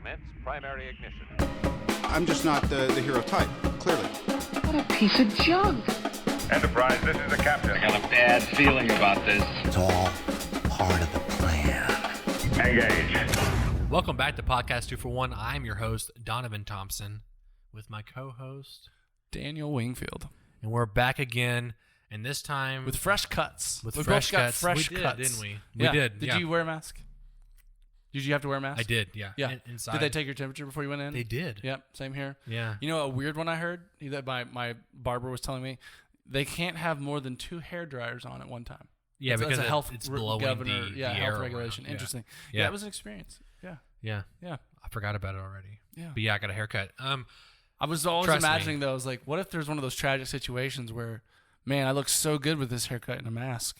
Commence primary ignition. I'm just not the hero type, clearly. What a piece of junk. Enterprise, this is the captain. I got a bad feeling about this. It's all part of the plan. Engage. Welcome back to Podcast 2 for 1. I'm your host, Donovan Thompson, with my co-host, Daniel Wingfield. and we're back again, and this time With fresh cuts. with We fresh both got cuts. fresh we did, cuts. didn't we? Yeah. We did. Did yeah. you wear a mask? Did you have to wear a mask? I did. Yeah. Yeah. Inside. Did they take your temperature before you went in? They did. Yep. Same here. Yeah. You know, a weird one I heard that my barber was telling me, they can't have more than 2 hair dryers on at one time. Yeah, That's because a health it's blowing governor, the air health around. regulation. Yeah. Interesting. Yeah. Yeah, it was an experience. Yeah. Yeah. Yeah. I forgot about it already. Yeah. But yeah, I got a haircut. I was always Trust imagining me. though, I was like, what if there's one of those tragic situations where, man, I look so good with this haircut and a mask.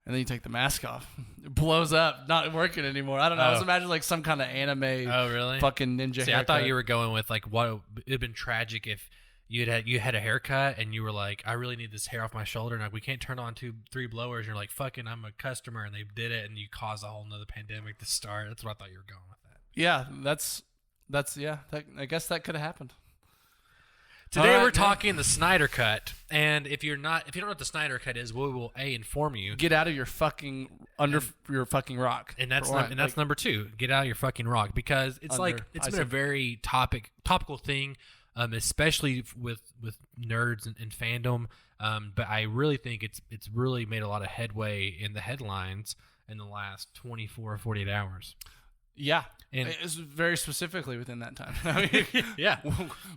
And then you take the mask off. It blows up, not working anymore. I don't know. I was imagining like some kind of anime really? fucking ninja See, haircut. I thought you were going with like what it'd been tragic if you had a haircut and you were like, I really need this hair off my shoulder, and like we can't turn on 2-3 blowers. And you're like, fucking, I'm a customer, and they did it, and you caused a whole nother pandemic to start. That's what I thought you were going with that. Yeah, I guess that could have happened. Today All we're right, talking the Snyder Cut, and if you don't know what the Snyder Cut is, we will inform you. Get out of your fucking your fucking rock. And that's For one. that's number 2. Get out of your fucking rock, because it's Under- like it's I been a said- very topical thing, especially with nerds and fandom. But I really think it's really made a lot of headway in the headlines in the last 24 or 48 hours. Yeah, And- it's very specifically within that time. I mean, Yeah.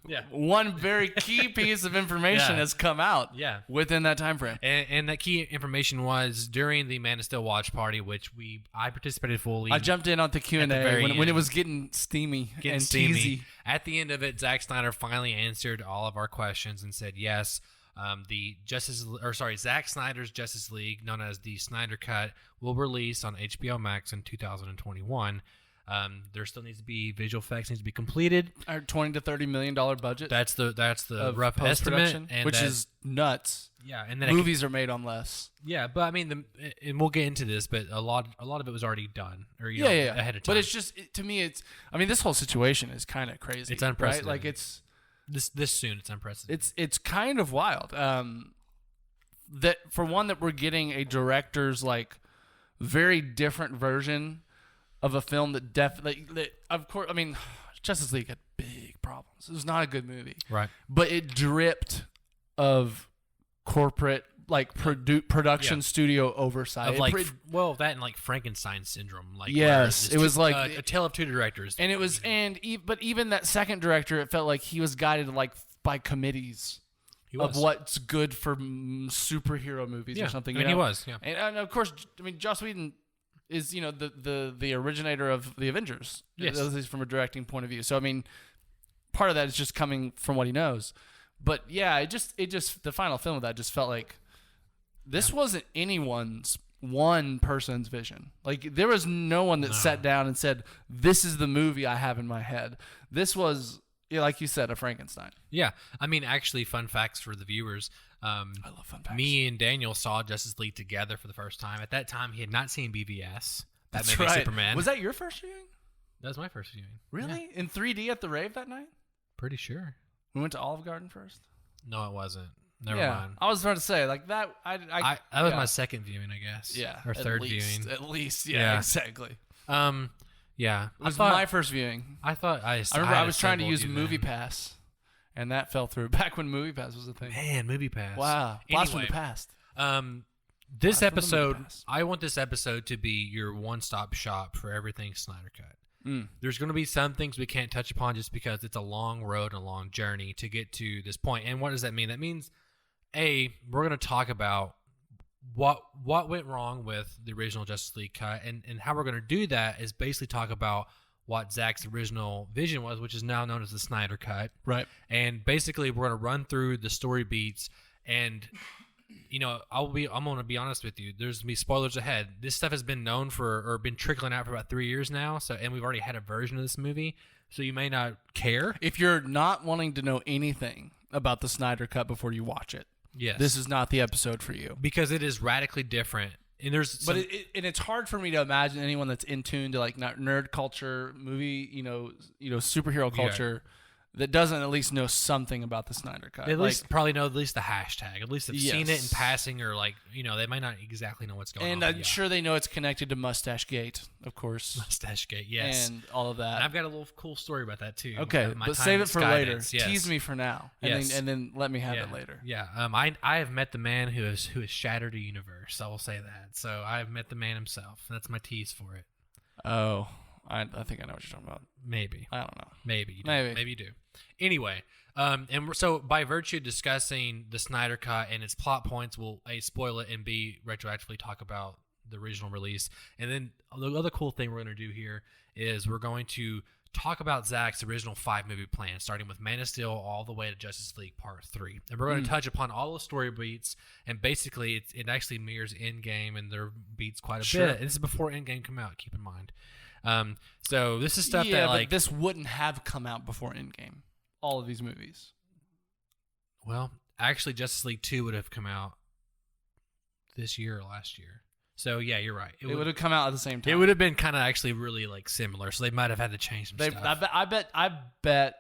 Yeah. one very key piece of information Yeah. has come out. Yeah. Within that time frame. And that key information was during the Man of Steel watch party, which I participated fully. I jumped in on the Q&A very when it end. was getting steamy Getting and steamy. teasy. At the end of it, Zack Snyder finally answered all of our questions and said yes. Zack Snyder's Justice League, known as the Snyder Cut, will release on HBO Max in 2021. There still needs to be visual effects needs to be completed. Our $20 to $30 million budget. That's the of rough post-production, estimate, which is nuts. yeah. And then Movies are made on less. yeah, but I mean, and we'll get into this, but a lot of it was already done, or Yeah. ahead of time. But it's just to me, this whole situation is kind of crazy. It's unprecedented. Right? Like it's soon. It's unprecedented. it's kind of wild. That for one, that we're getting a director's like very different version of a film that of course, Justice League had big problems. It was not a good movie, right. but it dripped of corporate production studio oversight. Of that and like Frankenstein syndrome. Like Yes, where it was like a tale of two directors. and it was but even that second director, it felt like he was guided by committees of what's good for superhero movies or something. And he was, yeah. And of course, Joss Whedon is the originator of the Avengers, yes, at least from a directing point of view. So part of that is just coming from what he knows. But yeah, it just the final film of that just felt like this wasn't one person's vision. Like there was no one that sat down and said, "This is the movie I have in my head." This was, like you said, a Frankenstein. Yeah, actually, fun facts for the viewers. I love fun facts. Me and Daniel saw Justice League together for the first time. At that time, he had not seen BVS. That's Batman v right. Superman. Was that your first viewing? That was my first viewing. Really? Yeah. In 3D at the rave that night? Pretty sure. We went to Olive Garden first? No, it wasn't. Never yeah. mind. I was trying to say, like that. That was my second viewing, I guess. Yeah. Or third viewing. At least, yeah, exactly. Yeah. It was my first viewing. I remember I was trying to use MoviePass, and that fell through. Back when MoviePass was a thing. Man, MoviePass. Wow. Blast from Anyway, the past. This Blast from the episode, MoviePass. I want this episode to be your one-stop shop for everything Snyder Cut. There's going to be some things we can't touch upon just because it's a long road and a long journey to get to this point. And what does that mean? That means, we're going to talk about what went wrong with the original Justice League cut, and how we're going to do that is basically talk about what Zack's original vision was, which is now known as the Snyder Cut. Right. And basically, we're going to run through the story beats, and I'm going to be honest with you. There's going to be spoilers ahead. This stuff has been known or been trickling out for about 3 years now. And we've already had a version of this movie, so you may not care. If you're not wanting to know anything about the Snyder Cut before you watch it, Yes, this is not the episode for you. because it is radically different And there's But and it's hard for me to imagine anyone that's in tune to like nerd culture, movie, superhero culture that doesn't at least know something about the Snyder Cut. they at least probably know at least the hashtag. At least they've seen it in Yes. passing, or like they might not exactly know what's going on. And but I'm sure they know it's connected to Mustache Gate, of course, Mustache Gate, yes. and all of that. And I've got a little cool story about that too. Okay, My but time save at it for later. Skydance, yes. Tease me for now, and Yes. then let me have it later. Yeah. I have met the man who has shattered a universe. I will say that. So I've met the man himself. That's my tease for it. Oh, I think I know what you're talking about. Maybe. I don't know. Maybe. You do. Maybe. Maybe you do. Anyway, so by virtue of discussing the Snyder Cut and its plot points, we'll A, spoil it, and B, retroactively talk about the original release. And then the other cool thing we're going to do here is we're going to talk about Zack's original 5-movie plan, starting with Man of Steel all the way to Justice League Part 3. And we're going to touch upon all the story beats, and basically it actually mirrors Endgame, and their beats quite a bit. And this is before Endgame come out, keep in mind. So this is stuff that like... but this wouldn't have come out before Endgame. All of these movies. Well, actually, Justice League 2 would have come out this year or last year. So yeah, you're right. It would have come out at the same time. It would have been kind of actually really like similar. So they might have had to change some stuff. I bet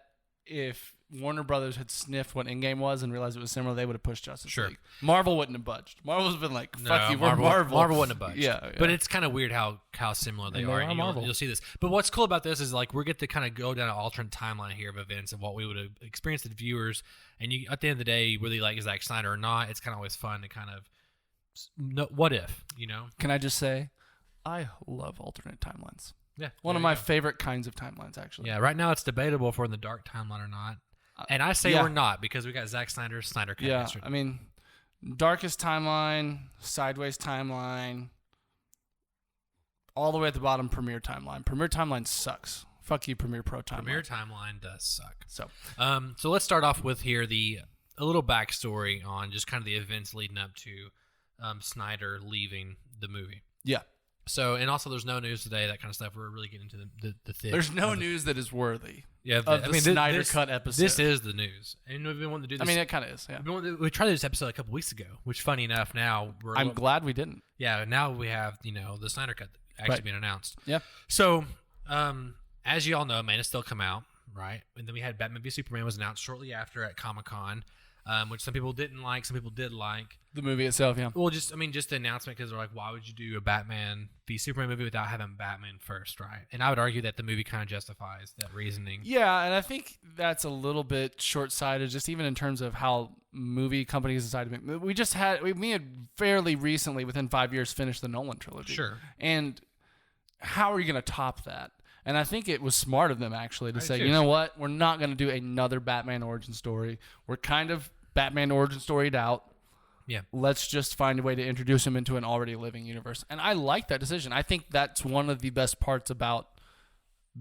if Warner Brothers had sniffed what Endgame was and realized it was similar, they would have pushed Justice League. Marvel wouldn't have budged. Marvel's been like, fuck you, we're Marvel. Marvel wouldn't have budged. Yeah. But it's kind of weird how similar they are. And you'll see this. But what's cool about this is like we get to kind of go down an alternate timeline here of events of what we would have experienced as viewers. And you, at the end of the day, whether you like Zack Snyder or not, it's kind of always fun to kind of what if, Can I just say, I love alternate timelines. Yeah. One of my favorite kinds of timelines, actually. Yeah, right now it's debatable if we're in the dark timeline or not. And I say we're not because we got Zack Snyder's Snyder Cut yesterday. I mean, darkest timeline, sideways timeline, all the way at the bottom, Premiere timeline. Premiere timeline sucks. Fuck you, Premiere Pro timeline. Premiere timeline does suck. So let's start off with here a little backstory on just kind of the events leading up to Snyder leaving the movie. Yeah. So, and also there's no news today, that kind of stuff. We're really getting into the thick. There's no news that is worthy. Yeah, of the Snyder Cut episode. This is the news, and we've been wanting to do this. I mean, it kind of is. Yeah. We tried this episode a couple weeks ago, which, funny enough, now I'm glad we didn't. Yeah, now we have the Snyder Cut actually being announced. Yeah. So, as you all know, Man of Steel come out, right? And then we had Batman v Superman was announced shortly after at Comic-Con, which some people didn't like, some people did like. The movie itself, yeah. Well, just the announcement, because they're like, why would you do a Batman v Superman movie without having Batman first, right? And I would argue that the movie kind of justifies that reasoning. Yeah, and I think that's a little bit short-sighted, just even in terms of how movie companies decide to make. We had fairly recently, within 5 years, finished the Nolan trilogy. Sure. And how are you going to top that? And I think it was smart of them, actually, to say, you know what? We're not going to do another Batman origin story. We're kind of Batman origin storied out. Yeah. Let's just find a way to introduce him into an already living universe. And I like that decision. I think that's one of the best parts about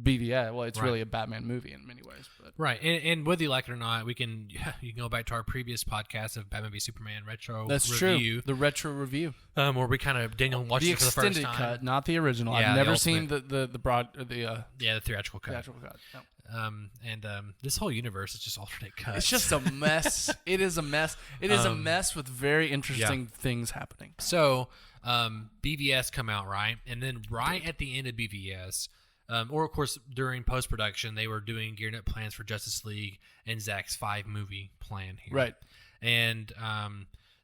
BVS. Well, it's really a Batman movie in many ways. But. Right. And whether you like it or not, you can go back to our previous podcast of Batman v Superman retro That's review. True. The retro review. Where we kind of Daniel watched it for the first time. The extended cut, not the original. Yeah, I've never seen the theatrical cut. Theatrical cut. No. This whole universe is just alternate cuts. It's just a mess. It is a mess. It is a mess with very interesting things happening. So, BVS come out, right? And then right at the end of BVS, or of course during post-production, they were gearing up plans for Justice League and Zack's 5-movie plan here. Right. And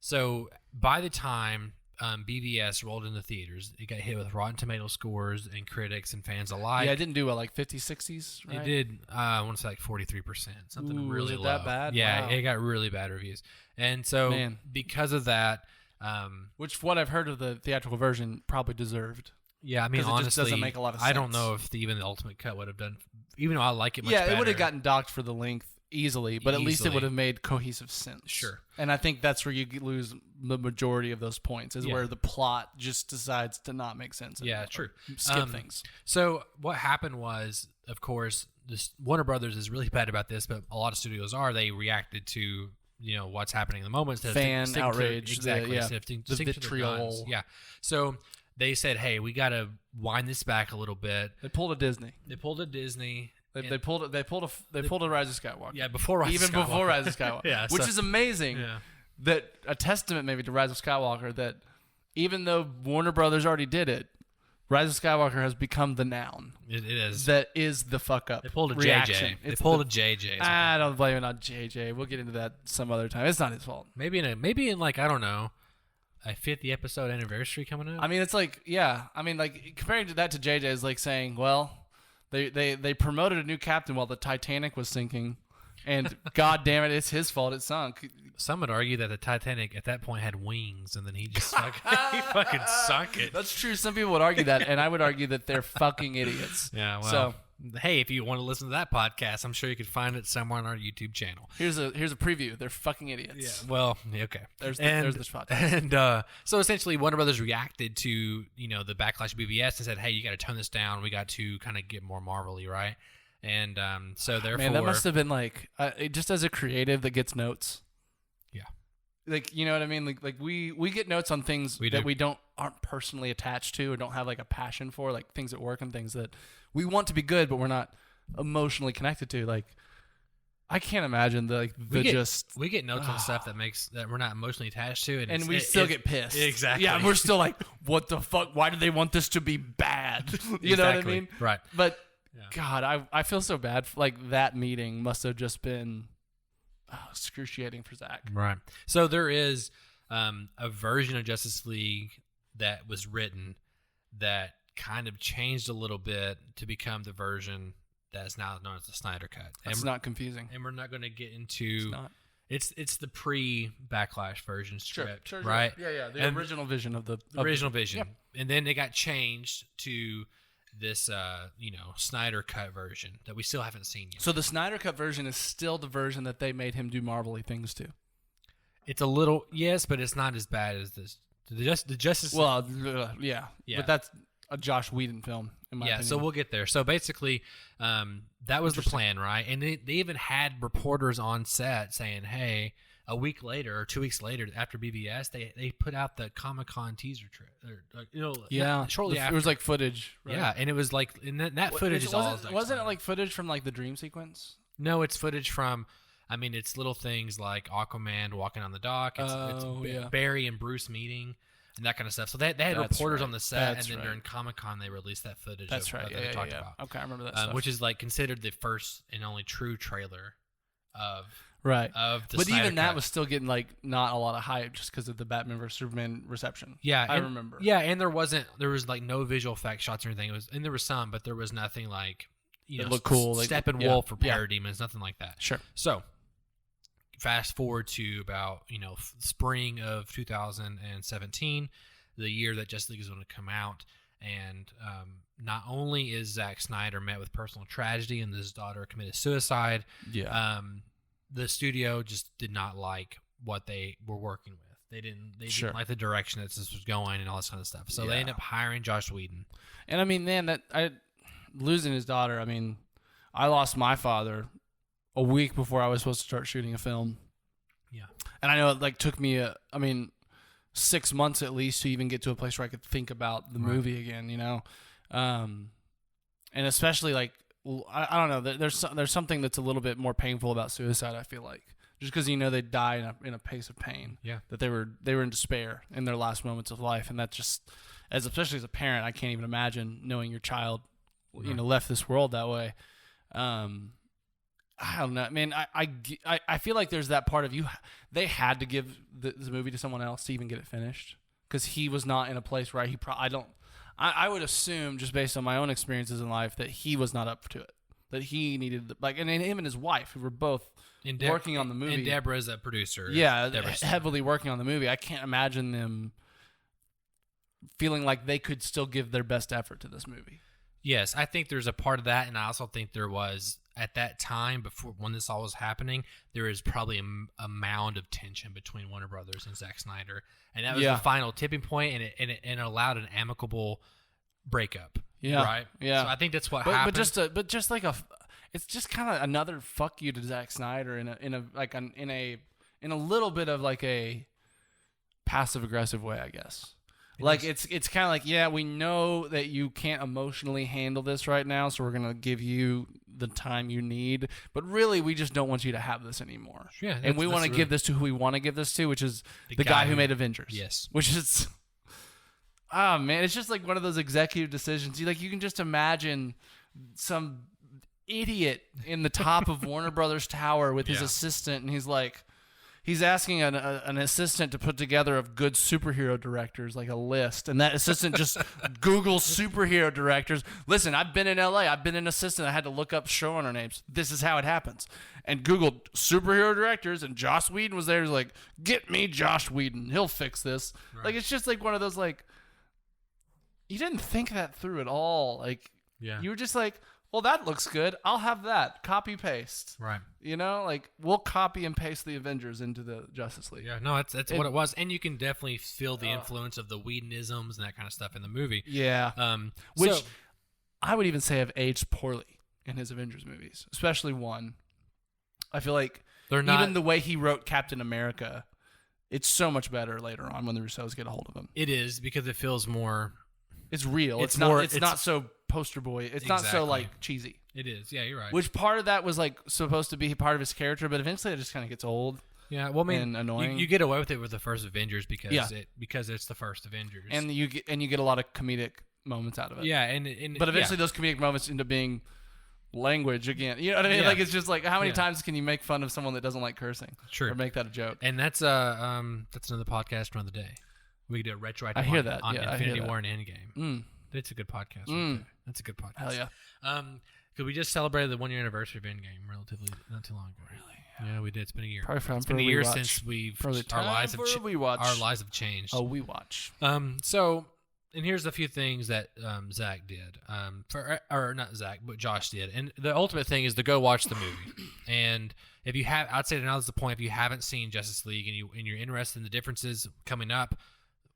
so by the time BVS rolled into theaters, it got hit with Rotten Tomato scores and critics and fans alike. Yeah, it didn't do well, like 50s, 60s, right? It did, I want to say like 43%, something really was it low. that bad? Yeah, Wow. It got really bad reviews. And so because of that... which what I've heard of the theatrical version probably deserved. Yeah, I mean, honestly, it just doesn't make a lot of sense. I don't know if even the Ultimate Cut would have done, even though I like it much better. Yeah, it would have gotten docked for the length easily, but at least it would have made cohesive sense. Sure. And I think that's where you lose the majority of those points, is where the plot just decides to not make sense anymore. Yeah, true. Skip things. So what happened was, of course, Warner Brothers is really bad about this, but a lot of studios are. They reacted to what's happening in the moment. Fan outrage. Exactly. The vitriol. Yeah. So they said, hey, we got to wind this back a little bit. They pulled a Disney. They pulled a Rise of Skywalker. Yeah, before Rise of Skywalker. Before Rise of Skywalker. Yeah, which is amazing. Yeah. That a testament maybe to Rise of Skywalker, that even though Warner Brothers already did it, Rise of Skywalker has become the noun. It is. That is the fuck up. They pulled a reaction. JJ. They pulled a JJ. I don't blame it on JJ. We'll get into that some other time. It's not his fault. Maybe in like, I don't know, a 50th episode anniversary coming up. I mean, it's like, yeah. I mean, like, comparing that to JJ is like saying, well, they promoted a new captain while the Titanic was sinking, and god damn it, it's his fault it sunk. Some would argue that the Titanic at that point had wings, and then he just fucking sunk it. That's true. Some people would argue that, and I would argue that they're fucking idiots. Yeah, well, so hey, if you want to listen to that podcast, I'm sure you could find it somewhere on our YouTube channel. here's a preview. They're fucking idiots. Yeah, well, okay. There's this podcast. And so essentially, Warner Brothers reacted to the backlash of BVS and said, "Hey, you got to tone this down. We got to kind of get more Marvel-y, right?" And so therefore, man, that must have been like just as a creative that gets notes. Yeah, like, you know what I mean? Like we get notes on things that we aren't personally attached to or don't have like a passion for, like things at work and things that we want to be good, but we're not emotionally connected to. Like, I can't imagine we get notes on stuff that we're not emotionally attached to, and we still get pissed. Exactly. Yeah, we're still like, what the fuck? Why do they want this to be bad? You know what I mean? Right. But God, I feel so bad. Like, that meeting must have just been excruciating for Zack. Right. So there is a version of Justice League that was written that kind of changed a little bit to become the version that is now known as the Snyder Cut. It's not confusing. And we're not going to get into it's the pre-backlash version script, sure, right? Yeah. The original vision of the original vision. Yep. And then it got changed to this Snyder Cut version that we still haven't seen yet. So the Snyder Cut version is still the version that they made him do Marvel-y things to. It's a little, yes, but it's not as bad as this. The Justice. Well, yeah, but that's a Joss Whedon film, in my opinion. So we'll get there. So basically, that was the plan, right? And they even had reporters on set saying, "Hey, a week later or 2 weeks later, after BVS, they put out the Comic-Con teaser trailer. Shortly after. It was like footage. Right? Yeah, and it was like, and that footage is all. Wasn't it like footage from like the dream sequence? No, it's footage from. I mean, it's little things like Aquaman walking on the dock. It's Barry and Bruce meeting and that kind of stuff. So they had reporters on the set, and then during Comic-Con they released that footage. That's that they talked about. Okay, I remember that stuff. Which is like considered the first and only true trailer of the but Snyder even that Cut. was still getting like not a lot of hype just because of the Batman vs Superman reception. Yeah, I remember. Yeah, and there was like no visual effect shots or anything. And there was some, but there was nothing like it looked cool, like Steppenwolf or Parademons, nothing like that. Sure. So fast forward to about spring of 2017, the year that Justice League is going to come out, and not only is Zack Snyder met with personal tragedy and his daughter committed suicide, the studio just did not like what they were working with. They didn't like the direction that this was going and all this kind of stuff. So they ended up hiring Joss Whedon. And I mean, man, losing his daughter. I mean, I lost my father a week before I was supposed to start shooting a film. Yeah. And I know it like took me 6 months at least to even get to a place where I could think about the movie again, and especially like, I don't know, there's something that's a little bit more painful about suicide, I feel like, just because they die in a pace of pain. Yeah. That they were in despair in their last moments of life, and that just, especially as a parent, I can't even imagine knowing your child left this world that way. I don't know. I mean, I feel like there's that part of you. They had to give the movie to someone else to even get it finished because he was not in a place where I would assume, just based on my own experiences in life, that he was not up to it. That he needed and him and his wife, who were both working on the movie. And Deborah's a producer. Yeah, heavily working on the movie. I can't imagine them feeling like they could still give their best effort to this movie. Yes, I think there's a part of that, and I also think there was, at that time, before when this all was happening, there is probably a mound of tension between Warner Brothers and Zack Snyder, and that was the final tipping point, and it allowed an amicable breakup. Yeah, right. Yeah, so I think that's what happened. But just like it's just kind of another fuck you to Zack Snyder in a little bit of like a passive aggressive way, I guess. It's kind of like, we know that you can't emotionally handle this right now, so we're going to give you the time you need. But really, we just don't want you to have this anymore. Yeah, and we want to give this to who we want to give this to, which is the guy who made Avengers. Yes. Which is, Oh man, it's just like one of those executive decisions. You can just imagine some idiot in the top of Warner Brothers Tower with his assistant, and he's asking an assistant to put together of good superhero directors, like a list, and that assistant just Googles superhero directors. Listen, I've been in LA. I've been an assistant. I had to look up showrunner names. This is how it happens. And Googled superhero directors, and Joss Whedon was there. He's like, get me Josh Whedon. He'll fix this. Right. Like, it's just like one of those, like, you didn't think that through at all. Like, you were just like, well, that looks good. I'll have that. Copy paste. Right. Like we'll copy and paste the Avengers into the Justice League. Yeah, no, that's what it was, and you can definitely feel the influence of the Whedonisms and that kind of stuff in the movie. Yeah. Which I would even say have aged poorly in his Avengers movies, especially one. I feel like they're not even the way he wrote Captain America. It's so much better later on when the Russos get a hold of him. It is because it feels more. It's real. It's not so poster boy. It's not so like cheesy. It is. Yeah, you're right. Which part of that was like supposed to be part of his character, but eventually it just kind of gets old. Yeah, well, I mean, and annoying. You get away with it with the first Avengers because it's the first Avengers, and you get a lot of comedic moments out of it. Yeah, but eventually those comedic moments end up being language again. You know what I mean? Yeah. Like it's just like how many times can you make fun of someone that doesn't like cursing? Sure. Or make that a joke. And that's another podcast for another day. We could do a retroactive. I hear that. On Yeah, Infinity War and Endgame. It's a good podcast. Right there. That's a good podcast. Hell yeah. Because we just celebrated the 1 year anniversary of Endgame relatively not too long ago. Really? Yeah, we did. It's been a year. Probably it's been a year since our lives have changed. Oh, we watch. So, and here's a few things that Zach did. Or not Zach, but Josh did. And the ultimate thing is to go watch the movie. And if you have, I'd say now is the point. If you haven't seen Justice League and you're interested in the differences coming up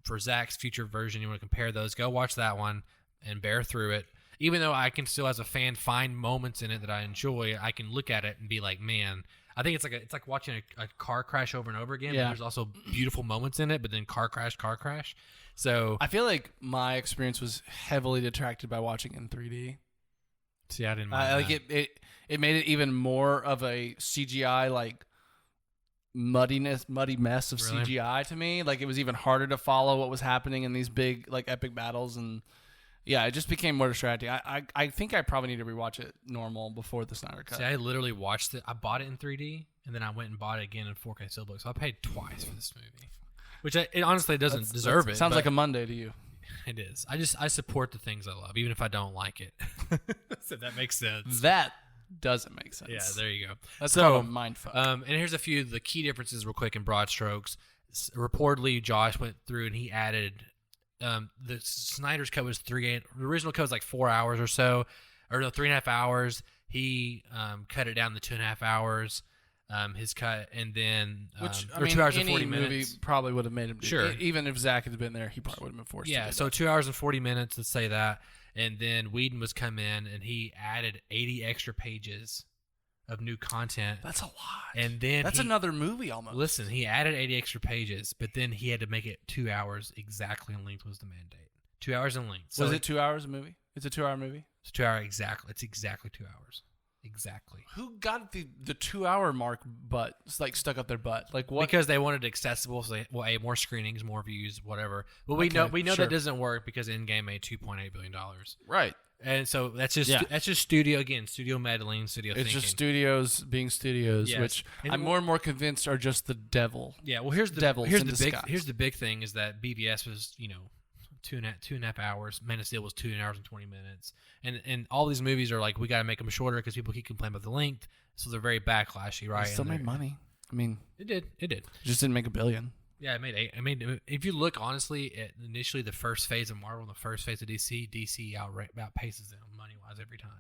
for Zach's future version, you want to compare those, go watch that one and bear through it. Even though I can still, as a fan, find moments in it that I enjoy, I can look at it and be like, man, I think it's like watching a car crash over and over again. Yeah. But there's also beautiful moments in it, but then car crash. So I feel like my experience was heavily detracted by watching it in 3D. See, I didn't mind that. It made it even more of a CGI like muddy mess of CGI to me. Like it was even harder to follow what was happening in these big like epic battles, and yeah, it just became more distracting. I think I probably need to rewatch it normal before the Snyder Cut. See, I literally watched it. I bought it in 3D, and then I went and bought it again in 4K Steelbook. So I paid twice for this movie, which it honestly doesn't deserve it. Sounds like a Monday to you. It is. I support the things I love, even if I don't like it. So that makes sense. That doesn't make sense. Yeah, there you go. That's called a mindfuck. And here's a few of the key differences real quick in broad strokes. Reportedly, Josh went through and he added the Snyder's cut was the original cut was like 4 hours or so, or no, 3.5 hours. He cut it down to 2.5 hours. His cut, and then which or 2 hours and 40 movie minutes. Probably would have made him do sure. it. Even if Zach had been there, he probably would have been forced. Yeah, to do so that. 2 hours and 40 minutes. Let's say that, and then Whedon was come in and he added 80 extra pages of new content. That's a lot. And then that's another movie almost. Listen, he added 80 extra pages, but then he had to make it 2 hours exactly in length was the mandate. 2 hours in length. So was it 2 hours a movie? It's a 2 hour movie. It's 2 hour exactly. It's exactly 2 hours. Exactly. Who got the 2 hour mark but like stuck up their butt? Like what? Because they wanted it accessible, so they more screenings, more views, whatever. But we know sure. that doesn't work because Endgame made $2.8 billion. Right. And so that's just studio meddling, studio thinking. It's just studios being studios, Yes. which And I'm more and more convinced are just the devil. Yeah. Well, here's the disguise. here's the big thing is that BVS was 2.5 hours. Man of Steel was 2 hours and 20 minutes. And all these movies are like, we got to make them shorter because people keep complaining about the length. So they're very backlashy, right? It still made money. I mean, it did. It just didn't make $1 billion. Yeah, it made 8. I mean, if you look honestly at initially the first phase of Marvel and the first phase of DC outpaces them money wise every time.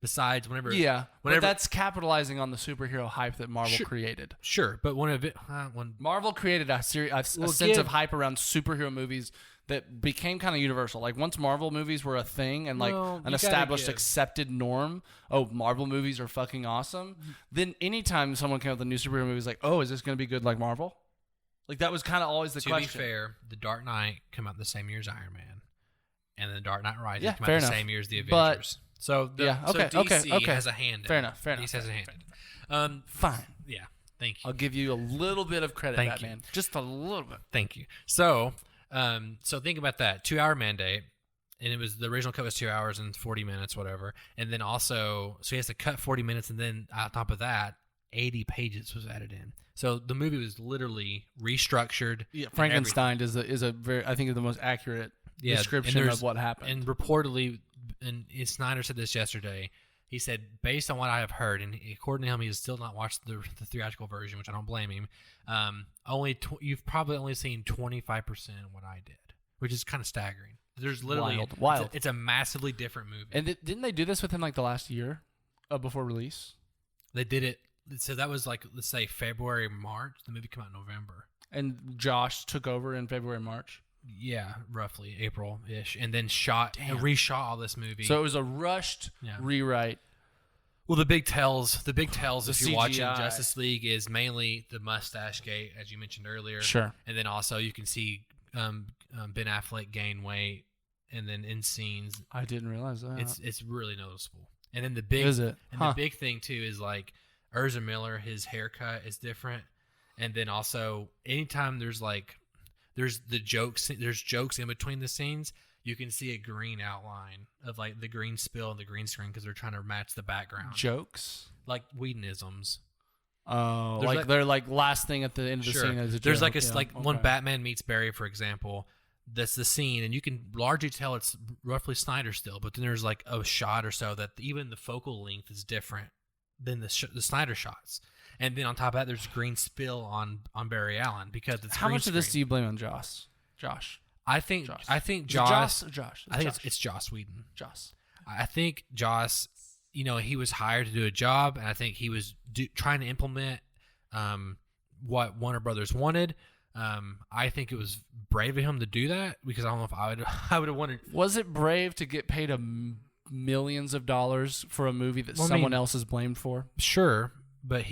Besides, whenever but that's capitalizing on the superhero hype that Marvel created. Sure, but when Marvel created a sense of hype around superhero movies that became kind of universal. Like once Marvel movies were a thing and like an established accepted norm, oh, Marvel movies are fucking awesome. Then anytime someone came up with a new superhero movie, it's like, oh, is this going to be good like Marvel? Like that was kind of always the question. To be fair, The Dark Knight came out the same year as Iron Man, and then The Dark Knight Rises came fair out the enough. same year as The Avengers. So DC has a hand in it. Fair enough. DC has a hand in it. Fine. Yeah, thank you. I'll give you a little bit of credit, Thank Batman. you. Just a little bit. Thank you. So, So think about that 2-hour mandate, and it was the original cut was 2 hours and 40 minutes, whatever. And then also, so he has to cut 40 minutes, and then on top of that, 80 pages was added in. So the movie was literally restructured. Yeah, Frankenstein is a very, I think, is the most accurate description of what happened. And reportedly, and Snyder said this yesterday. He said, based on what I have heard, and according to him, he has still not watched the theatrical version, which I don't blame him. You've probably only seen 25% of what I did, which is kind of staggering. There's literally wild. It's a massively different movie. And didn't they do this within like the last year before release? They did it. So that was like, let's say February, March. The movie came out in November. And Josh took over in February, March. Yeah, roughly April-ish, and then reshot all this movie. So it was a rushed rewrite. Well, the big tells if you're CGI. watching Justice League is mainly the mustache gate, as you mentioned earlier. Sure. And then also you can see Ben Affleck gain weight, and then in scenes. I didn't realize that. It's really noticeable. And then the big the big thing too is like Ezra Miller, his haircut is different, and then also anytime there's jokes in between the scenes, you can see a green outline of like the green spill and the green screen because they're trying to match the background. Jokes? Like Whedonisms. Oh, they're like last thing at the end of the scene as a There's joke. When Batman meets Barry, for example, that's the scene, and you can largely tell it's roughly Snyder still, but then there's like a shot or so that even the focal length is different than the Snyder shots. And then on top of that, there's green spill on Barry Allen because it's how green much of this screen. do you blame on Josh? I think Josh. I think it's Joss Whedon. I think Joss, he was hired to do a job, and I think he was trying to implement what Warner Brothers wanted. I think it was brave of him to do that because I don't know if I would have wanted. Was it brave to get paid millions of dollars for a movie that someone else is blamed for? Sure. But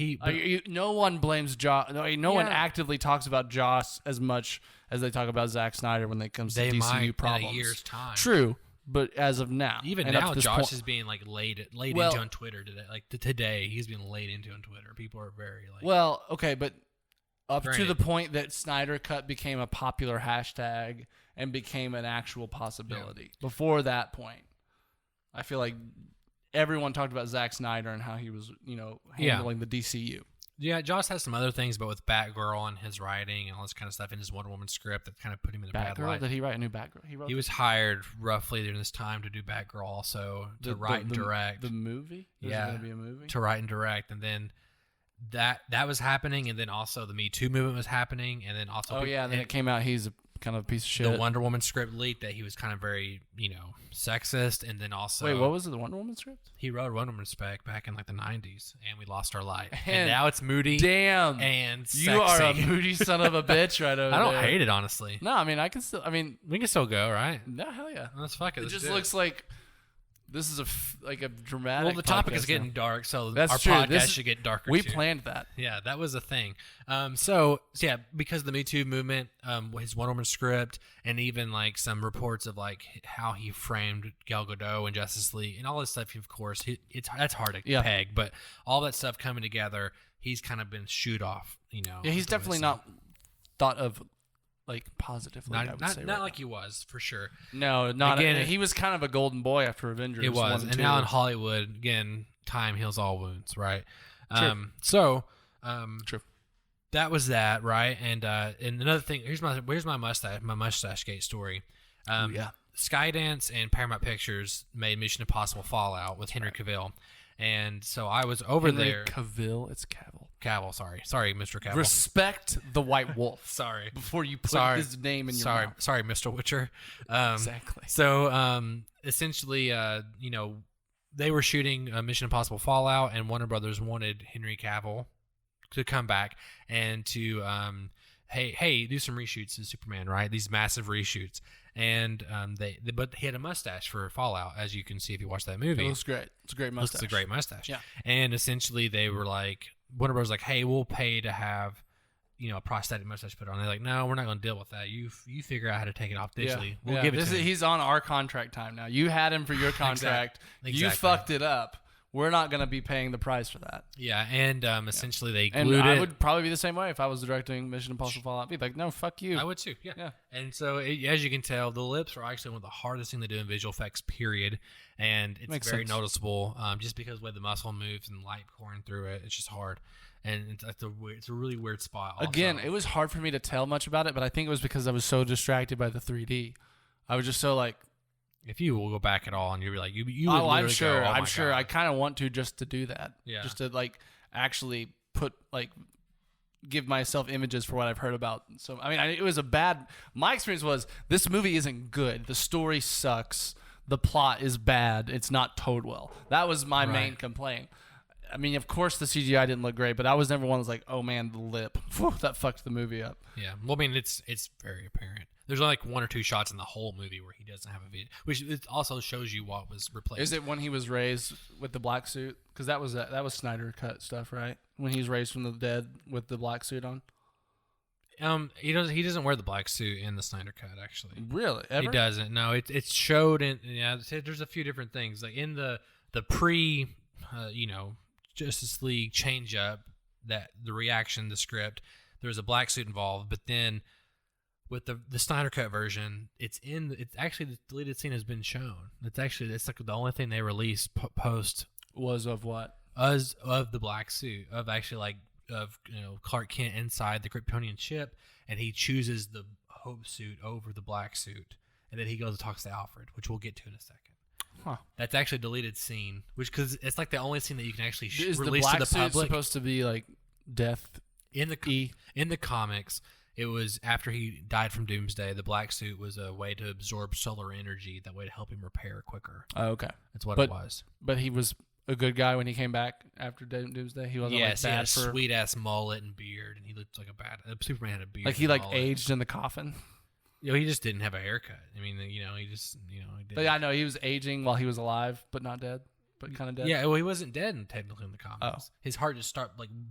no one blames Joss. No one actively talks about Joss as much as they talk about Zack Snyder when it comes to DCU problems. In a year's time. True, but as of now, even now, Josh is being like laid into on Twitter today. Like today, he's being laid into on Twitter. People are very like. Well, okay, but up to the point that Snyder Cut became a popular hashtag and became an actual possibility. Yeah. Before that point, I feel like everyone talked about Zack Snyder and how he was, handling the DCU. Yeah, Joss has some other things, but with Batgirl and his writing and all this kind of stuff in his Wonder Woman script that kind of put him in a bad light. Did he write a new Batgirl? He was hired roughly during this time to do Batgirl also, to write and direct. The movie? There's going to be a movie? To write and direct. And then that was happening, and then also the Me Too movement was happening, and then also... Oh, yeah, and then it came out he's kind of a piece of shit. The Wonder Woman script leaked that he was kind of very, sexist, and then also... Wait, what was it, the Wonder Woman script? He wrote a Wonder Woman spec back in like the 90s, and we lost our light. And now it's moody. Damn. And sexy. You are a moody son of a bitch right over there. I don't hate it, honestly. No, I mean, we can still go, right? No, hell yeah. Let's fuck it. It just looks like... This is a dramatic. Well, the topic is getting dark, so that's our true. podcast should get darker. We too. planned that. Yeah, that was a thing. So yeah, because of the Me Too movement, his Wonder Woman script, and even like some reports of like how he framed Gal Gadot and Justice League and all this stuff. Of course, that's hard to peg, but all that stuff coming together, he's kind of been shooed off. Yeah, he's definitely not thought of. Like positively, I would say. Not like he was, for sure. No, not again. He was kind of a golden boy after Avengers. It was, and now in Hollywood, again, time heals all wounds, right? True. True. That was that, right? And another thing, here's my mustache gate story. Skydance and Paramount Pictures made Mission Impossible Fallout with Henry Cavill. And so I was over there. Cavill, it's Cavill. Cavill, sorry, Mr. Cavill. Respect the White Wolf. Sorry, before you put his name in your mouth. Sorry, Mr. Witcher. Exactly. So essentially, they were shooting Mission Impossible Fallout, and Warner Brothers wanted Henry Cavill to come back and to hey, do some reshoots of Superman, right? These massive reshoots. And but he had a mustache for Fallout, as you can see if you watch that movie. It looks great. It's a great mustache. It's a great mustache. Yeah. And essentially, they were like, Warner Bros. Like, hey, we'll pay to have, a prosthetic mustache put on. They're like, no, we're not going to deal with that. You figure out how to take it off digitally. We'll give it to him. He's on our contract time now. You had him for your contract. Exactly. You fucked it up. we're not gonna be paying the price for that. Yeah, and essentially they And glued I it. would probably be the same way if I was directing Mission Impossible Fallout. I'd be like, no, fuck you. I would too. Yeah. Yeah. And so, as you can tell, the lips are actually one of the hardest thing to do in visual effects. Period. And it's Makes very sense. noticeable, just because the way the muscle moves and light pouring through it. It's just hard, and it's a really weird spot. Also. Again, it was hard for me to tell much about it, but I think it was because I was so distracted by the 3D. I was just so like, if you will go back at all, and you'll be like, you would oh, I'm literally sure, go, oh I'm my sure. God. I kind of want to just to do that. Yeah. Just to like actually put like give myself images for what I've heard about. So I mean, it was a bad. My experience was this movie isn't good. The story sucks. The plot is bad. It's not told well. That was my main complaint. I mean, of course, the CGI didn't look great, but I was never one that was like, oh man, the lip. Whew, that fucked the movie up. Yeah. Well, I mean, it's very apparent. There's only like 1 or 2 shots in the whole movie where he doesn't have a video, which it also shows you what was replaced. Is it when he was raised with the black suit? Because that was Snyder Cut stuff, right? When he's raised from the dead with the black suit on. He doesn't wear the black suit in the Snyder Cut, actually. Really? Ever? He doesn't. No, it's showed in. Yeah, there's a few different things like in the pre, Justice League change up, that the reaction, the script. There's a black suit involved, but then with the Snyder Cut version, it's actually the deleted scene has been shown. It's like the only thing they released post Was of what? of the black suit of actually like of Clark Kent inside the Kryptonian ship, and he chooses the Hope suit over the black suit, and then he goes and talks to Alfred, which we'll get to in a second. Huh. That's actually a deleted scene, which because it's like the only scene that you can actually Is the release black to the suit public. supposed to be like death? In the comics, it was after he died from Doomsday. The black suit was a way to absorb solar energy, that way to help him repair quicker. Oh, okay. That's what it was. But he was a good guy when he came back after Doomsday. He wasn't Yes, like he bad had a for sweet ass mullet and beard, and he looked like Superman had a beard. like he and like mullet. aged in the coffin. He just didn't have a haircut. I mean, he just he did. But I know he was aging while he was alive, but not dead, but kind of dead. Yeah, well, he wasn't dead technically in the comics. Oh. His heart just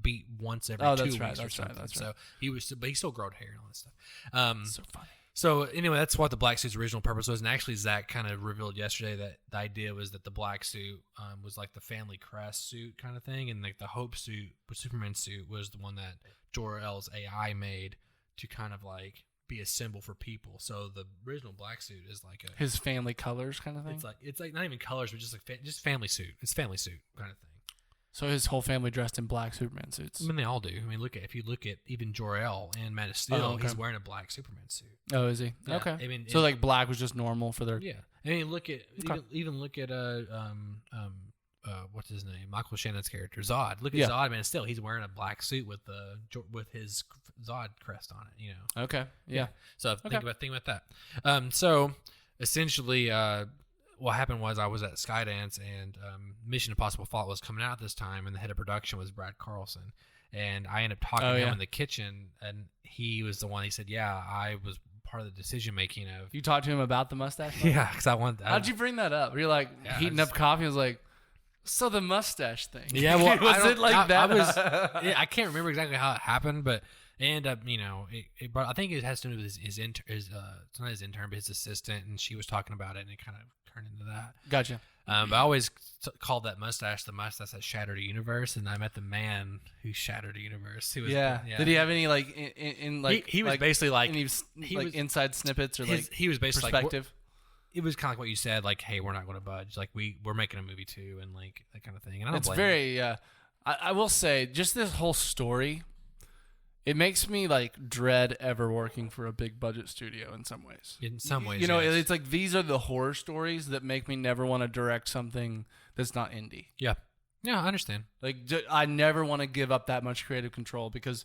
beat once every 2 Oh, that's weeks right, or that's right, something. that's So right. but he still growed hair and all that stuff. So funny. So anyway, that's what the black suit's original purpose was, and actually Zach kind of revealed yesterday that the idea was that the black suit was like the family crest suit kind of thing, and like the Hope suit, Superman suit, was the one that Jor-El's AI made to kind of like be a symbol for people. So the original black suit is like His family colors kind of thing. it's like not even colors, but just like just family suit. It's family suit kind of thing. So his whole family dressed in black Superman suits. I mean, they all do. I mean, if you look at even Jor-El and Man of Steel, okay. he's wearing a black Superman suit. Oh, is he? Yeah, Okay. I mean, so like black was just normal for their. Yeah, I mean, look at Okay. even look at what's his name? Michael Shannon's character Zod. Look at Yeah. Zod, man. Still, he's wearing a black suit with his Zod crest on it. Okay. Yeah. So Okay. think about that. So essentially, what happened was I was at Skydance, and Mission Impossible Fallout was coming out this time, and the head of production was Brad Carlson, and I ended up talking to him in the kitchen, and he was the one. He said, "Yeah, I was part of the decision making of." You talked to him about the mustache? Yeah, because I want. How'd you bring that up? You're like Yeah, heating I up coffee. I was like, so the mustache thing. Yeah, well, was it like that? Yeah, I can't remember exactly how it happened, but it ended up, but I think it has to do with his it's not his intern, but his assistant, and she was talking about it, and it kind of turned into that. Gotcha. But I always called that mustache the mustache that shattered a universe, and I met the man who shattered a universe. He was, Yeah. Did he have any like in like He was basically like any he like was- inside snippets or like he was basically perspective? like it was kind of like what you said, like, hey, we're not going to budge, like we're making a movie too, and like that kind of thing. And I don't It's blame very. I will say, just this whole story, it makes me like dread ever working for a big budget studio in some ways. in some ways. You know, yes. it's like these are the horror stories that make me never want to direct something that's not indie. yeah, I understand. Like I never want to give up that much creative control, because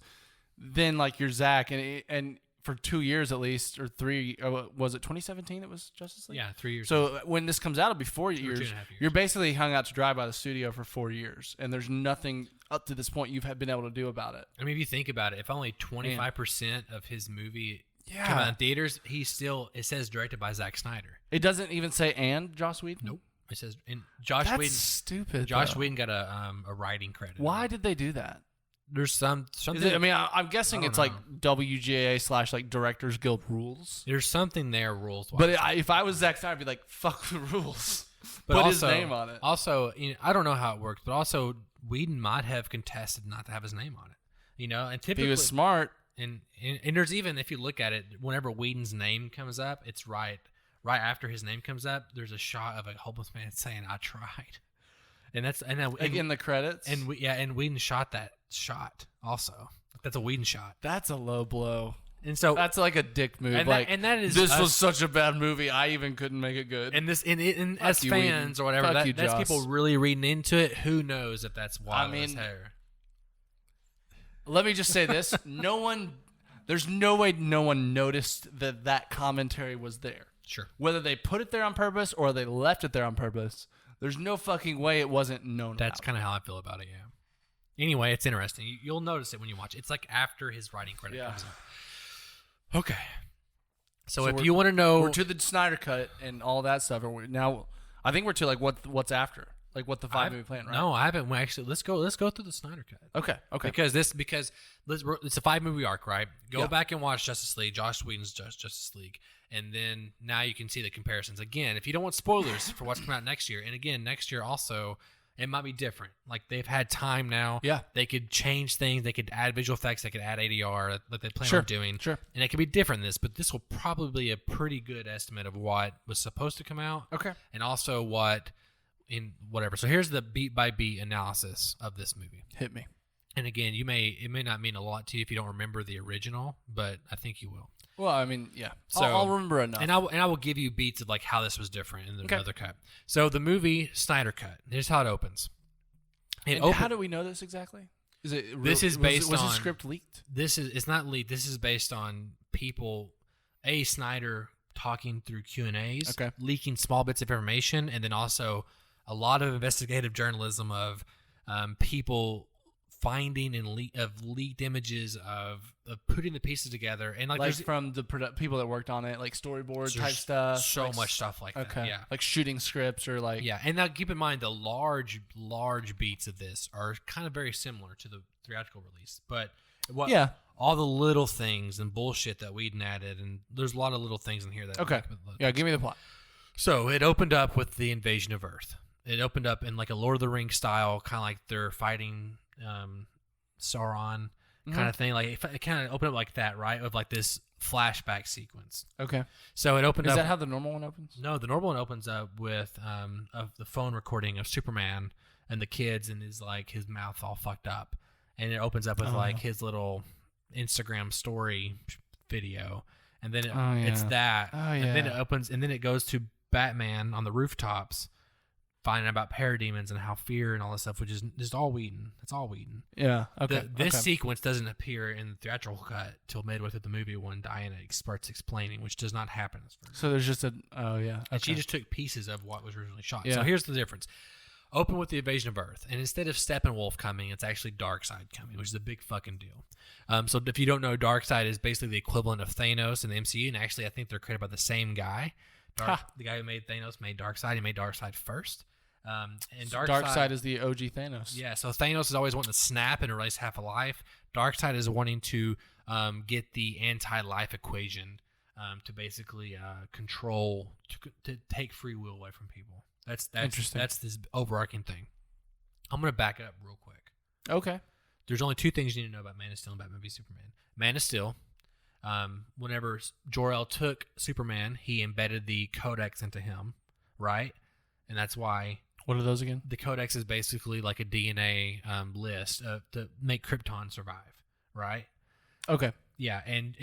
then like you're Zach and for 2 years at least, or 3, was it 2017? It was Justice League. Yeah, 3 years. So when this comes out, it'll be 4 years. 2.5 years. You're basically hung out to dry by the studio for 4 years, and there's nothing up to this point you've been able to do about it. I mean, if you think about it, if only 25% of his movie Yeah. come out in theaters, it says directed by Zack Snyder. It doesn't even say and Joss Whedon. Nope. It says and Josh That's Whedon. stupid. Josh though. Whedon got a writing credit. Why did they do that? There's something. Is it, I mean, I'm guessing I don't it's like WGA / like Directors Guild rules. there's something there rules. But if I was Zack Snyder, I'd be like, fuck the rules. Put his also, name on it. Also, I don't know how it works, but also Whedon might have contested not to have his name on it. And If typically he was smart. And there's even, if you look at it, whenever Whedon's name comes up, it's right after his name comes up. There's a shot of a homeless man saying, "I tried," Like in the credits. and Whedon shot that shot also. That's a Whedon shot. That's a low blow. And so That's like a dick move. and that is this us- was such a bad movie. I even couldn't make it good. and as you, fans Whedon. or whatever, Fuck you, that's Joss. people really reading into it. Who knows if that's why I mean, hair. Let me just say this: there's no way no one noticed that commentary was there. Sure. Whether they put it there on purpose or they left it there on purpose, there's no fucking way it wasn't known. That's about. kind of how I feel about it, yeah. Anyway, it's interesting. You'll notice it when you watch it. It's like after his writing credit comes up. Okay. So if you want to know... We're to the Snyder Cut and all that stuff. And now, I think we're to like what's after. Like what the 5-movie plan, right? No, I haven't. Well, actually, let's go through the Snyder Cut. Okay. Because it's a 5-movie arc, right? Go Yeah. back and watch Justice League, Joss Whedon's Justice League, and then now you can see the comparisons. Again, if you don't want spoilers for what's coming out next year, and again, next year also, it might be different. Like, they've had time now. Yeah. They could change things. They could add visual effects. They could add ADR that they plan Sure, on doing. sure. And it could be different than this, but this will probably be a pretty good estimate of what was supposed to come out. Okay. And also what in whatever. So here's the beat by beat analysis of this movie. Hit me. And again, it may not mean a lot to you if you don't remember the original, but I think you will. Well, I mean, yeah. So I'll remember enough. And I will give you beats of like how this was different in the Okay. other cut. So the movie Snyder Cut. Here's how it opens. How do we know this exactly? Is it? This is based was on the script leaked? It's not leaked. This is based on people, Snyder talking through Q&As, Okay. leaking small bits of information, and then also a lot of investigative journalism of people finding and leaked images of putting the pieces together, and like Like there's from the people that worked on it, like storyboard type there's stuff. so like much stuff like that. Okay. Yeah. Like shooting scripts or like. Yeah, and now keep in mind the large beats of this are kind of very similar to the theatrical release, but Yeah. all the little things and bullshit that Whedon added, and there's a lot of little things in here that Okay. Yeah. Give me the plot. So it opened up with the invasion of Earth. It opened up in like a Lord of the Rings style, kind of like they're fighting Sauron kind of thing. Like it kind of opened up like that, right? Of like this flashback sequence. Okay. So it opened Is up. that how the normal one opens? No, the normal one opens up with of the phone recording of Superman and the kids and his mouth all fucked up, and it opens up with like his little Instagram story video, and then it's that, and then it opens, and then it goes to Batman on the rooftops finding about parademons and how fear and all this stuff, which is just all Whedon. It's all Whedon. Yeah. Okay. This sequence doesn't appear in the theatrical cut till midway through the movie when Diana starts explaining, which does not happen. So there's just And she just took pieces of what was originally shot. Yeah. So here's the difference. Open with the invasion of Earth, and instead of Steppenwolf coming, it's actually Darkseid coming, which is a big fucking deal. So if you don't know, Darkseid is basically the equivalent of Thanos in the MCU, and actually I think they're created by the same guy. The guy who made Thanos made Darkseid. He made Darkseid first. And Darkseid is the OG Thanos. Yeah, so Thanos is always wanting to snap and erase half a life. Darkseid is wanting to get the anti-life equation to basically control, to take free will away from people. That's Interesting. That's this overarching thing. I'm going to back up real quick. Okay. There's only two things you need to know about Man of Steel and Batman v Superman. Man of Steel, whenever Jor-El took Superman, he embedded the codex into him, right? And that's why... What are those again? The codex is basically like a DNA list to make Krypton survive, right? Okay. Yeah, and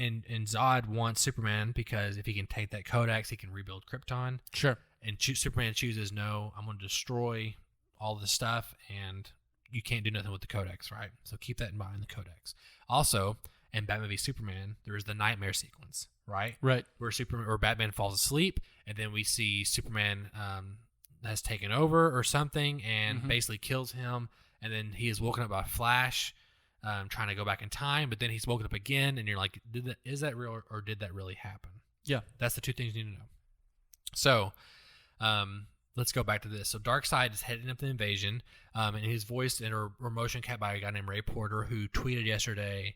Zod wants Superman because if he can take that codex, he can rebuild Krypton. Sure. And Superman chooses, no, I'm going to destroy all this stuff, and you can't do nothing with the codex, right? So keep that in mind, the codex. Also, in Batman v Superman, there's the Knightmare sequence, right? Right. Where Batman falls asleep, and then we see Superman has taken over or something and basically kills him, and then he is woken up by Flash trying to go back in time, but then he's woken up again, and you're like, is that real or did that really happen? Yeah. That's the two things you need to know. So let's go back to this. So Darkseid is heading up the invasion, and he's voiced or motion capped by a guy named Ray Porter, who tweeted yesterday,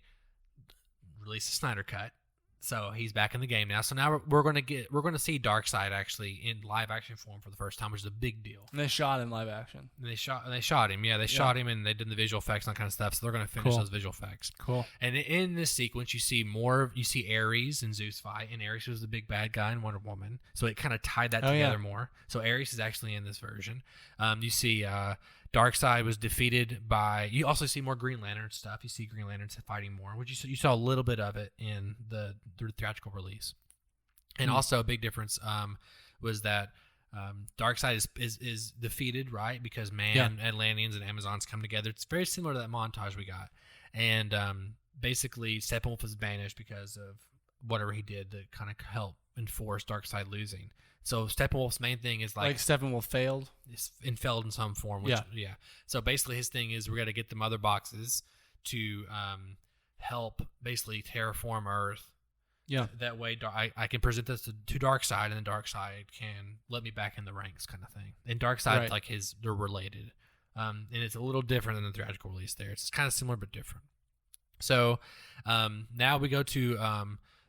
release the Snyder Cut. So he's back in the game now. So now we're going to see Darkseid actually in live action form for the first time, which is a big deal. And they shot in live action. And they shot him. Yeah, they shot him, and they did the visual effects and that kind of stuff. So they're going to finish those visual effects. Cool. And in this sequence, you see Ares and Zeus fight, and Ares was the big bad guy in Wonder Woman. So it kind of tied that together more. So Ares is actually in this version. You see Darkseid was defeated by. You also see more Green Lantern stuff. You see Green Lanterns fighting more, which you saw a little bit of it in the theatrical release. And also a big difference was that Darkseid is defeated, right? Because Atlanteans and Amazons come together. It's very similar to that montage we got. And basically, Steppenwolf is banished because of whatever he did to kind of help enforce Darkseid losing. So Steppenwolf's main thing is like Steppenwolf failed in some form. Which, yeah. So basically, his thing is we got to get the mother boxes to help basically terraform Earth. Yeah. That way, I can present this to Darkseid, and then Darkseid can let me back in the ranks, kind of thing. And Darkseid, they're related, and it's a little different than the theatrical release. There, it's kind of similar but different. So now we go to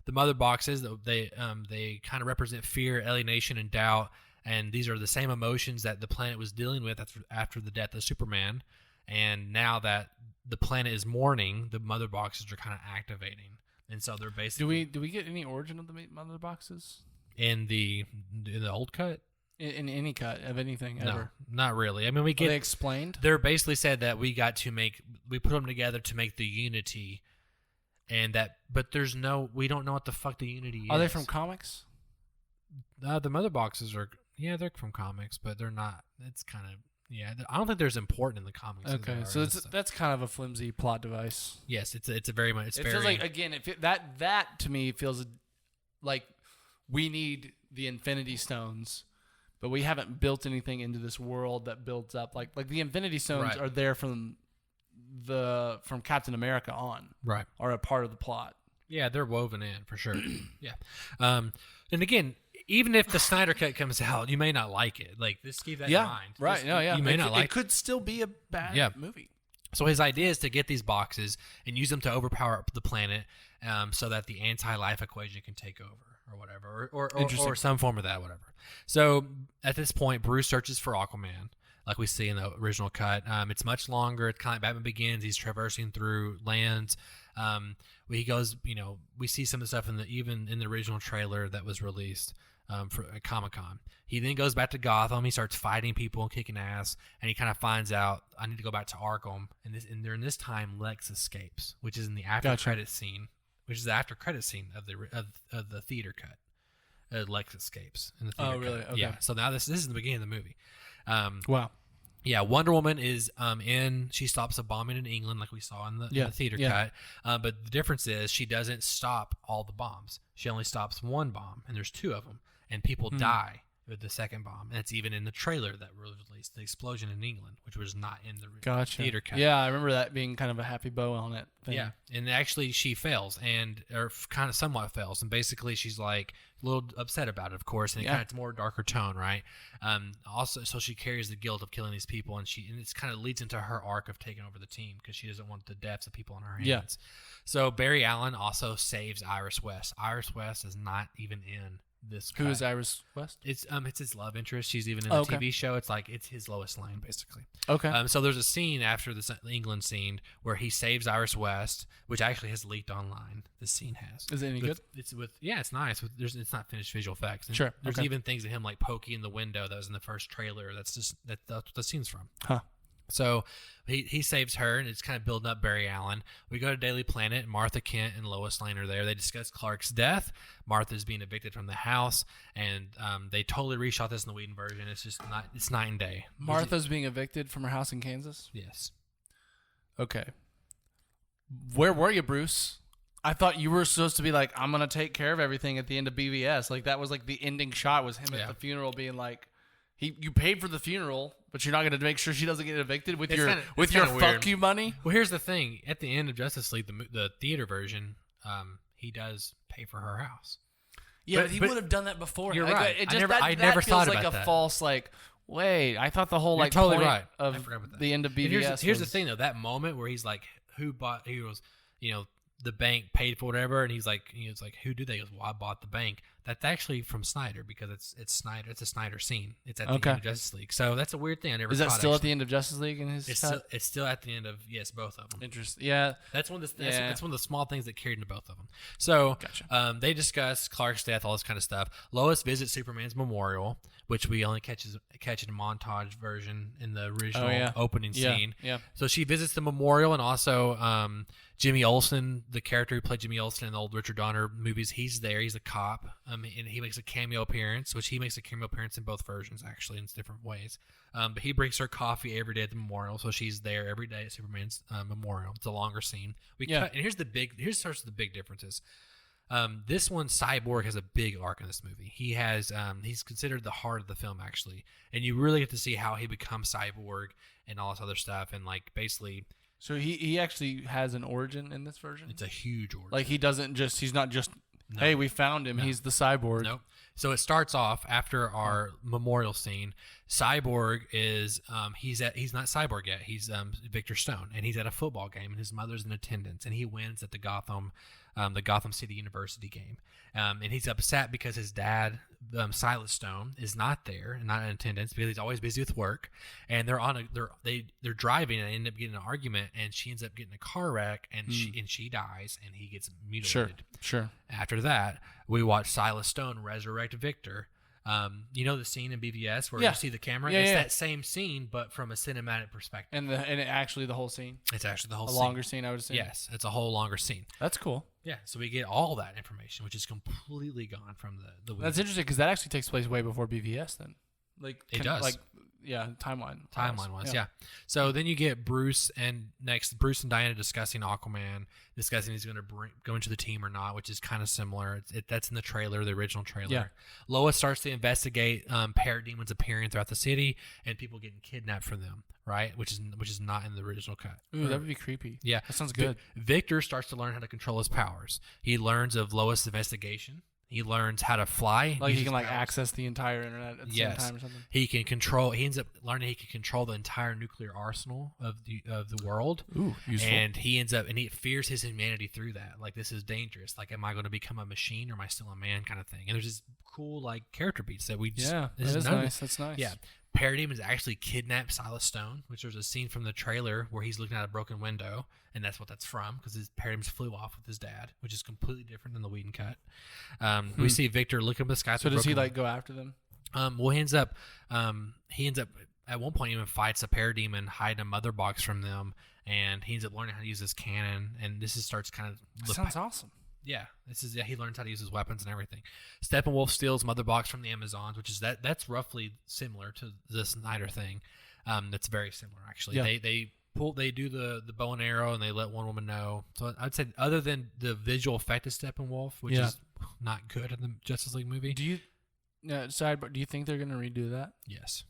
the mother boxes. They kind of represent fear, alienation, and doubt, and these are the same emotions that the planet was dealing with after the death of Superman. And now that the planet is mourning, the mother boxes are kind of activating. And so they're basically. Do we get any origin of the mother boxes in the old cut? In any cut of anything ever? No, not really. I mean, we get. Are they explained? They're basically said that we put them together to make the Unity, and that. But we don't know what the fuck the Unity is. Are they from comics? The mother boxes are. Yeah, they're from comics, but they're not. It's kind of. Yeah, I don't think there's important in the comics. Okay, so that's kind of a flimsy plot device. Yes, it's a very much. It feels like, again, that to me feels like we need the Infinity Stones, but we haven't built anything into this world that builds up. Like the Infinity Stones are there from Captain America on, right? Are a part of the plot. Yeah, they're woven in for sure. Yeah, and again. Even if the Snyder Cut comes out, you may not like it. Like, just keep that in mind. Right. You may not like it. It could still be a bad movie. So his idea is to get these boxes and use them to overpower the planet so that the anti-life equation can take over or whatever. Or some form of that, whatever. So at this point, Bruce searches for Aquaman, like we see in the original cut. It's much longer. It's kind of like Batman Begins. He's traversing through lands. He goes, we see some of the stuff even in the original trailer that was released. For Comic-Con. He then goes back to Gotham. He starts fighting people and kicking ass, and he kind of finds out I need to go back to Arkham. And during this time, Lex escapes, which is in the after credit scene, which is the after credit scene of the theater cut. Lex escapes in the theater cut. Really? Okay. Yeah. So now this is the beginning of the movie. Wow. Yeah, Wonder Woman is she stops a bombing in England like we saw in the theater cut. But the difference is she doesn't stop all the bombs. She only stops one bomb, and there's two of them. And people die with the second bomb. And it's even in the trailer that was released, the explosion in England, which was not in the theater cut. Yeah, I remember that being kind of a happy bow on it thing. Yeah, and actually she fails, or kind of somewhat fails. And basically she's like a little upset about it, of course, and it's more darker tone, right? Also, so she carries the guilt of killing these people, and it's kind of leads into her arc of taking over the team because she doesn't want the deaths of people on her hands. Yeah. So Barry Allen also saves Iris West. Iris West is not even in this cut. Who is Iris West? It's his love interest. She's even in the TV show. It's his Lois Lane, basically. Okay. So there's a scene after the England scene where he saves Iris West, which actually has leaked online. This scene has. Is it any good? It's it's nice. It's not finished visual effects. And sure. There's even things of him like poking in the window that was in the first trailer. That's what the scene's from. Huh. So he saves her, and it's kind of building up Barry Allen. We go to Daily Planet. Martha Kent and Lois Lane are there. They discuss Clark's death. Martha's being evicted from the house, and they totally reshot this in the Whedon version. It's just it's night and day. Martha's being evicted from her house in Kansas? Yes. Okay. Where were you, Bruce? I thought you were supposed to be like, I'm going to take care of everything at the end of BVS. Like, that was like the ending shot was him at the funeral being like, you paid for the funeral, but you're not going to make sure she doesn't get evicted with your fuck you money? Well, here's the thing. At the end of Justice League, the theater version, he does pay for her house. Yeah, but he would have done that before. You're right. I never thought about that. Like a false, like, wait, I thought the whole totally point right. of the end of BVS Here's the thing, though. That moment where he's like, he goes, the bank paid for whatever, and he's like, who did they? He goes, well, I bought the bank. That's actually from Snyder because it's Snyder. It's a Snyder scene. It's at the end of Justice League. So that's a weird thing. I never. Is that caught, still actually. at the end of Justice League in his? It's still at the end of both of them. Interesting. Yeah, that's one of the small things that carried into both of them. So Gotcha. they discuss Clark's death, all this kind of stuff. Lois visits Superman's memorial, which we only catch in a montage version in the original opening scene. Yeah. So she visits the memorial, and also Jimmy Olsen, the character who played Jimmy Olsen in the old Richard Donner movies, he's there. He's a cop, and he makes a cameo appearance, which he makes a cameo appearance in both versions, actually, in different ways. But he brings her coffee every day at the memorial, so she's there every day at Superman's memorial. It's a longer scene. And here starts the big differences. This one, Cyborg has a big arc in this movie. He's considered the heart of the film, actually, and you really get to see how he becomes Cyborg and all this other stuff, and like basically. So he actually has an origin in this version. It's a huge origin. Like he's not just hey, we found him. No. He's the Cyborg. Nope. So it starts off after our memorial scene. Cyborg is he's not Cyborg yet. He's Victor Stone, and he's at a football game, and his mother's in attendance, and he wins at the Gotham City University game. And he's upset because his dad, Silas Stone, is not there and not in attendance because he's always busy with work. And they're driving and end up getting an argument, and she ends up getting a car wreck, and she dies, and he gets mutilated. Sure. After that, we watch Silas Stone resurrect Victor. You know the scene in BVS where you see the camera? It's that same scene, but from a cinematic perspective. And actually the whole scene? It's actually the whole scene. A longer scene, I would say? Yes, it's a whole longer scene. That's cool. Yeah, so we get all that information, which is completely gone from the movie. That's interesting because that actually takes place way before BVS then. It does. Like, yeah, timeline-wise, yeah. So then you get Bruce and Diana discussing Aquaman, discussing he's going to go into the team or not, which is kind of similar. That's in the trailer, the original trailer. Yeah. Lois starts to investigate parademons appearing throughout the city and people getting kidnapped from them, right? Which is not in the original cut. Ooh, that would be creepy. Yeah. That sounds good. Victor starts to learn how to control his powers. He learns of Lois' investigation. He learns how to fly. Like he can access the entire internet at the same time or something. He ends up learning he can control the entire nuclear arsenal of the world. Ooh, useful. And he fears his humanity through that. Like, this is dangerous. Like, am I going to become a machine or am I still a man kind of thing? And there's this cool character beats that we just this is nice. That's nice. Yeah. Parademons actually kidnapped Silas Stone, which there's a scene from the trailer where he's looking at a broken window, and that's what that's from, because his Parademons flew off with his dad, which is completely different than the Whedon cut. We see Victor look up the sky. So does he go after them? Well, he ends up at one point even fights a Parademon, hiding a mother box from them, and he ends up learning how to use his cannon, and starts kind of sounds awesome. Yeah, he learns how to use his weapons and everything. Steppenwolf steals Mother Box from the Amazons, which is that's roughly similar to the Snyder thing. That's very similar, actually. Yeah. They do the bow and arrow, and they let one woman know. So I'd say, other than the visual effect of Steppenwolf, which is not good in the Justice League movie. Do you think they're gonna redo that? Yes,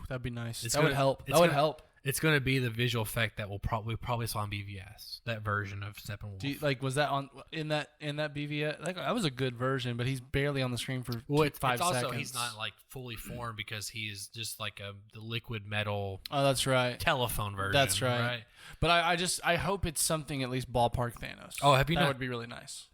that'd be nice. That would help. Help. It's going to be the visual effect that we probably saw in BVS. That version of Steppenwolf. Was that in that BVS? That was a good version, but he's barely on the screen for 5 seconds. Also, he's not fully formed because he's just the liquid metal. Oh, that's right. Telephone version. That's right. But I hope it's something at least ballpark Thanos. Oh, have you? That would be really nice.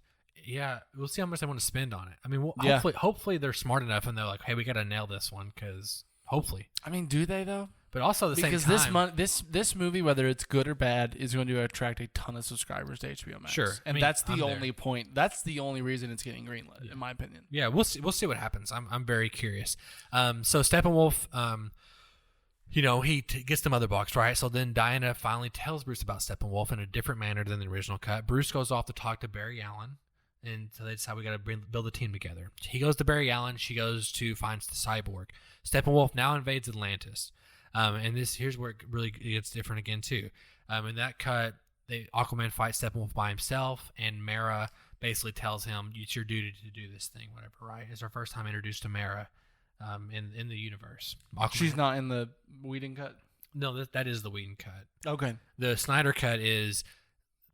Yeah, we'll see how much they want to spend on it. I mean, hopefully they're smart enough and they're like, hey, we got to nail this one, because hopefully. I mean, do they though? But also at the same time, this movie, whether it's good or bad, is going to attract a ton of subscribers to HBO Max. Sure, and that's the only point. That's the only reason it's getting greenlit, in my opinion. Yeah, we'll see what happens. I'm very curious. So Steppenwolf, he gets the mother box, right? So then Diana finally tells Bruce about Steppenwolf in a different manner than the original cut. Bruce goes off to talk to Barry Allen, and so that's how we got to build a team together. He goes to Barry Allen. She goes to finds the cyborg. Steppenwolf now invades Atlantis. And here's where it really gets different again too. In that cut, Aquaman fights Steppenwolf by himself, and Mara basically tells him, "It's your duty to do this thing, whatever." Right? It's our first time introduced to Mara in the universe. Aquaman. She's not in the Whedon cut. No, that is the Whedon cut. Okay. The Snyder cut is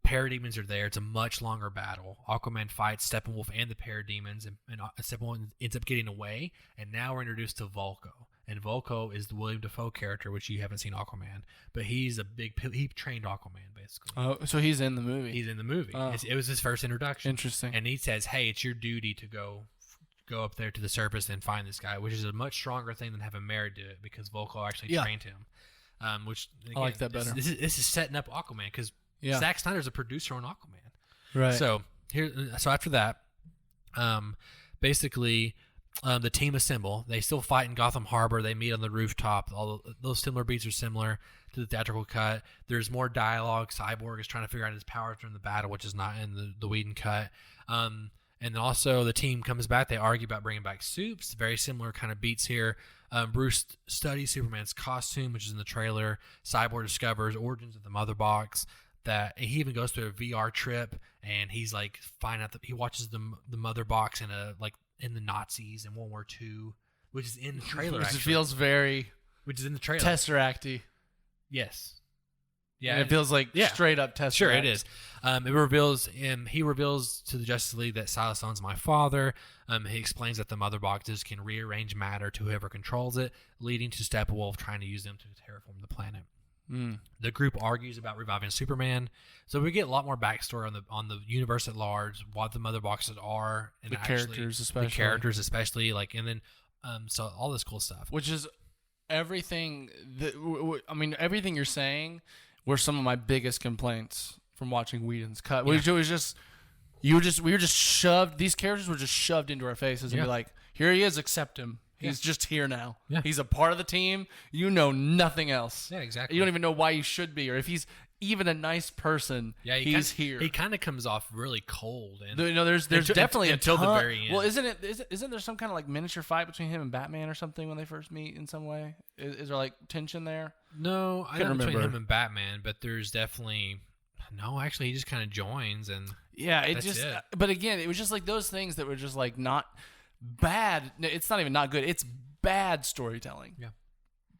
parademons are there. It's a much longer battle. Aquaman fights Steppenwolf and the parademons, and Steppenwolf ends up getting away. And now we're introduced to Vulko. And Vulko is the William Dafoe character, which you haven't seen Aquaman, but he trained Aquaman, basically. basically. Oh, so he's in the movie. He's in the movie. Oh. It was his first introduction. Interesting. And he says, "Hey, it's your duty to go up there to the surface and find this guy," which is a much stronger thing than having Mary do it because Volko actually trained him. Which again, I like that better. This is setting up Aquaman because Zack Snyder's a producer on Aquaman. Right. So after that, basically, the team assemble. They still fight in Gotham Harbor. They meet on the rooftop. All those similar beats are similar to the theatrical cut. There's more dialogue. Cyborg is trying to figure out his powers during the battle, which is not in the Whedon cut. And then also the team comes back. They argue about bringing back Supes. Very similar kind of beats here. Bruce studies Superman's costume, which is in the trailer. Cyborg discovers origins of the Mother Box. That he even goes through a VR trip, and he's like finding out that he watches the Mother Box in the Nazis in World War II, which is in the trailer. Which actually. feels very Which is in the trailer. Tesseract-y. Yes. Yeah, And it feels like straight up Tesseract. Sure, it is. He reveals to the Justice League that Silas Stone's my father. He explains that the Mother Boxes can rearrange matter to whoever controls it, leading to Steppenwolf trying to use them to terraform the planet. The group argues about reviving Superman, so we get a lot more backstory on the universe at large, what the Mother Boxes are, and characters especially, like, and then so all this cool stuff. Which is everything. Everything you're saying were some of my biggest complaints from watching Whedon's cut. Which was just we were just shoved. These characters were just shoved into our faces and be like, here he is, accept him. He's just here now. Yeah. He's a part of the team. You know nothing else. Yeah, exactly. You don't even know why you should be, or if he's even a nice person. Yeah, he's here. He kind of comes off really cold, and There's definitely until a ton. the very end. Well, isn't there some kind of like miniature fight between him and Batman or something when they first meet in some way? Is there like tension there? No, I Couldn't don't between remember. him and Batman, but there's definitely no. Actually, he just kind of joins, and Yeah, That's it. But again, it was just like those things that were just like not bad. It's not even not good. It's bad storytelling. Yeah.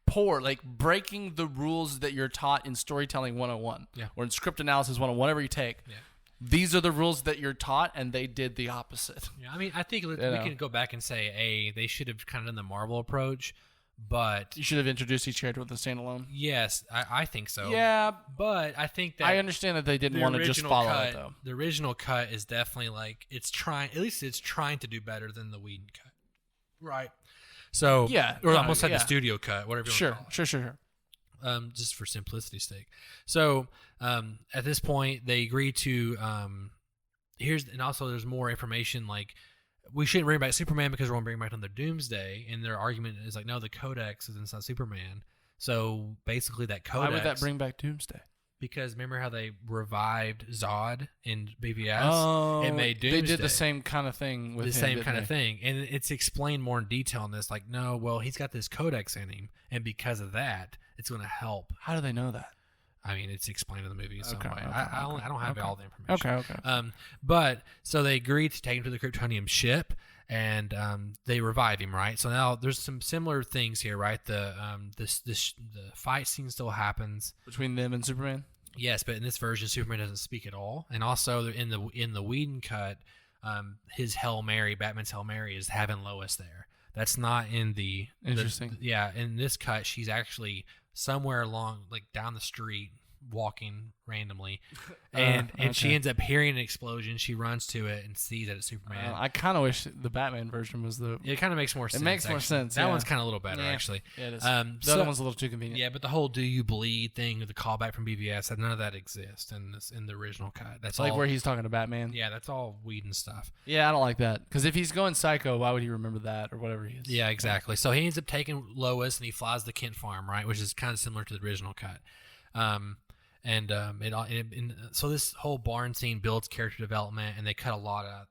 Poor, like breaking the rules that you're taught in storytelling 101. Yeah. Or in script analysis 101, whatever you take. Yeah. These are the rules that you're taught, and they did the opposite. Yeah, I mean, I think we can go back and say, they should have kind of done the Marvel approach, but You should have introduced each character with a standalone. yes, I think so. Yeah, but I think that I understand that they didn't want to just follow it, though. The original cut is definitely like it's trying to do better than the Whedon cut, right? So Yeah, or no, almost like yeah. the studio cut, whatever you want to call it. Sure. Just for simplicity's sake. So at this point, they agree to and also there's more information like we shouldn't bring back Superman because we're going to bring back another Doomsday, and their argument is like, no, the Codex is inside Superman. So basically, that Codex. Why would that bring back Doomsday? Because remember how they revived Zod in BVS and made they Doomsday. did the same kind of thing with the him, same didn't kind they? of thing, and it's explained more in detail in this. Like, no, well, he's got this Codex in him, and because of that, it's going to help. How do they know that? I mean, it's explained in the movie in some Okay, way. okay, I don't have okay. all the information. Okay. But so they agreed to take him to the Kryptonium ship, and they revive him, right? So now there's some similar things here, right? The fight scene still happens Between them and Superman? Yes, but in this version, Superman doesn't speak at all, and also in the Whedon cut, his Hail Mary, Batman's Hail Mary, is having Lois there. That's not in the Interesting. in this cut, she's actually somewhere along, like down the street, walking randomly, and she ends up hearing an explosion. She runs to it and sees that it's Superman. I kind of wish the Batman version was the. It kind of makes more sense. It makes more actually. sense. That yeah. one's kind of a little better, actually. Yeah, it is. The the other one's a little too convenient. Yeah, but the whole "Do you bleed" thing, the callback from BVS, none of that exists in the original cut. That's Like all, where he's talking to Batman. Yeah, that's all Whedon stuff. Yeah, I don't like that. Because if he's going psycho, why would he remember that or whatever he is? Yeah, exactly. So he ends up taking Lois and he flies the Kent farm, right, which is kind of similar to the original cut. So this whole barn scene builds character development, and they cut a lot of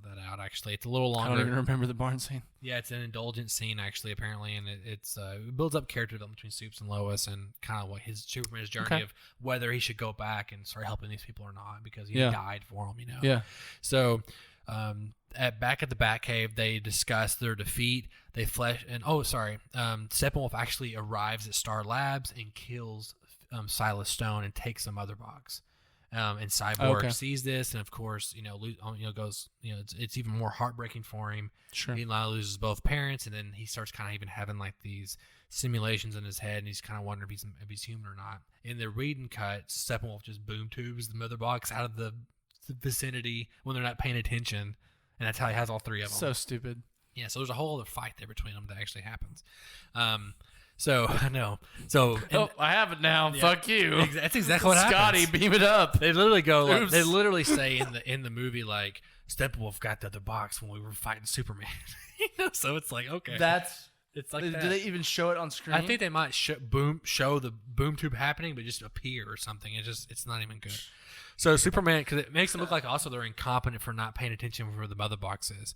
that out. Actually, it's a little I longer. don't even remember the barn scene. Yeah, it's an indulgent scene actually, apparently, and it builds up character development between Supes and Lois, and kind of what his Superman's journey of whether he should go back and start helping these people or not because he died for them, Yeah. So, back at the Batcave, they discuss their defeat. They Steppenwolf actually arrives at Star Labs and kills Silas Stone and takes the Mother Box. And Cyborg sees this, and of course, goes, it's even more heartbreaking for him. Sure. He now loses both parents, and then he starts kind of even having like these simulations in his head, and he's kind of wondering if he's human or not. In the Whedon cut, Steppenwolf just boom tubes the mother box out of the vicinity when they're not paying attention, and that's how he has all three of them. So stupid. Yeah, so there's a whole other fight there between them that actually happens. So I know. So I have it now. Fuck you. That's exactly what happens. Scotty, beam it up. They literally go. Like, Oops. they literally say in the movie like Steppenwolf got the other box when we were fighting Superman. So it's like okay. It's like do that. they even show it on screen? I think they might show the boom tube happening, but just appear or something. It's not even good. So Superman, because it makes it look like also they're incompetent for not paying attention where the mother box is.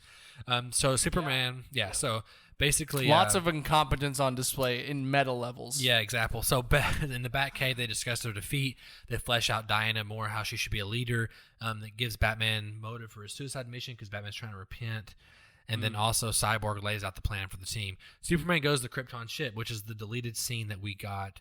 So Superman, so basically lots of incompetence on display in meta levels. Yeah, exactly. So in the Batcave, they discuss their defeat. They flesh out Diana more, how she should be a leader. That gives Batman motive for his suicide mission because Batman's trying to repent. And then also Cyborg lays out the plan for the team. Superman goes to the Krypton ship, which is the deleted scene that we got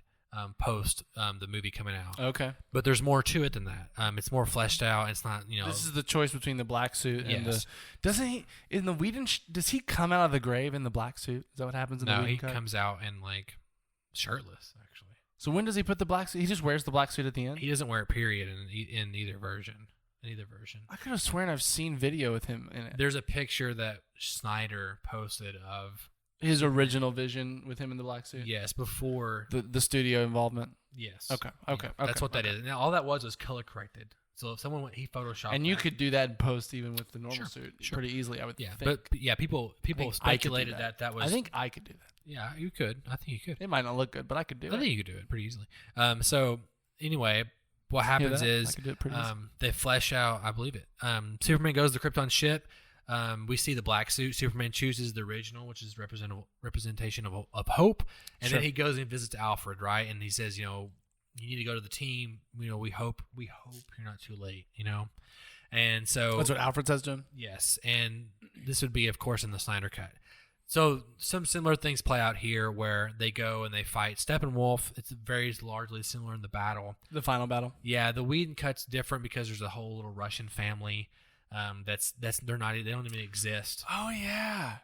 post the movie coming out. Okay. But there's more to it than that. It's more fleshed out. It's not, This is the choice between the black suit and Yes. Doesn't he in the Whedon? Does he come out of the grave in the black suit? Is that what happens in the No, Whedon he cut? comes out in like shirtless, actually. So when does he put the black suit? He just wears the black suit at the end. He doesn't wear it, period, in either version. I could have sworn I've seen video with him in it. There's a picture that Snyder posted of His original vision with him in the black suit. yes before The studio involvement. yes. Okay. That's what that is. Now all that was color corrected. So if someone he photoshopped And you that. could do that in post even with the normal Sure, suit sure. pretty easily. I would yeah, think. but yeah, people I think I could do speculated that was. I think I could do that. yeah, you could. I think you could. It might not look good, but I could do I it. think you could do it pretty easily. So anyway, what Hear happens that? I is could do it pretty easy. they flesh out. I believe it. Superman goes to the Krypton ship. We see the black suit. Superman chooses the original, which is representation of hope, and Sure. then he goes and visits Alfred, right? And he says, you need to go to the team. We hope you're not too late. And so That's what Alfred says to him. yes, and this would be, of course, in the Snyder Cut. So some similar things play out here where they go and they fight Steppenwolf. It's very largely similar in the battle. The final battle. Yeah, the Whedon cut's different because there's a whole little Russian family. They don't even exist. Oh yeah.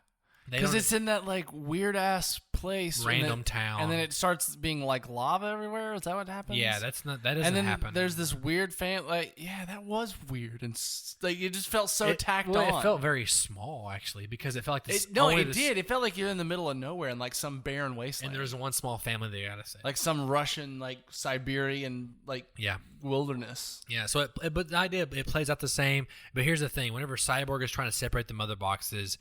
They Because don't- it's in that like weird ass place, Random town. and then it starts being like lava everywhere. Is that what happens? yeah, that doesn't and then happen. there's this weird that was weird, and like it just felt so tacked well, on. It felt very small actually because it felt like this. It did. It felt like you're in the middle of nowhere in like some barren wasteland, And there's one small family they gotta say. like some Russian like Siberian like yeah. wilderness. Yeah, so but the idea it plays out the same. But here's the thing: whenever Cyborg is trying to separate the mother boxes,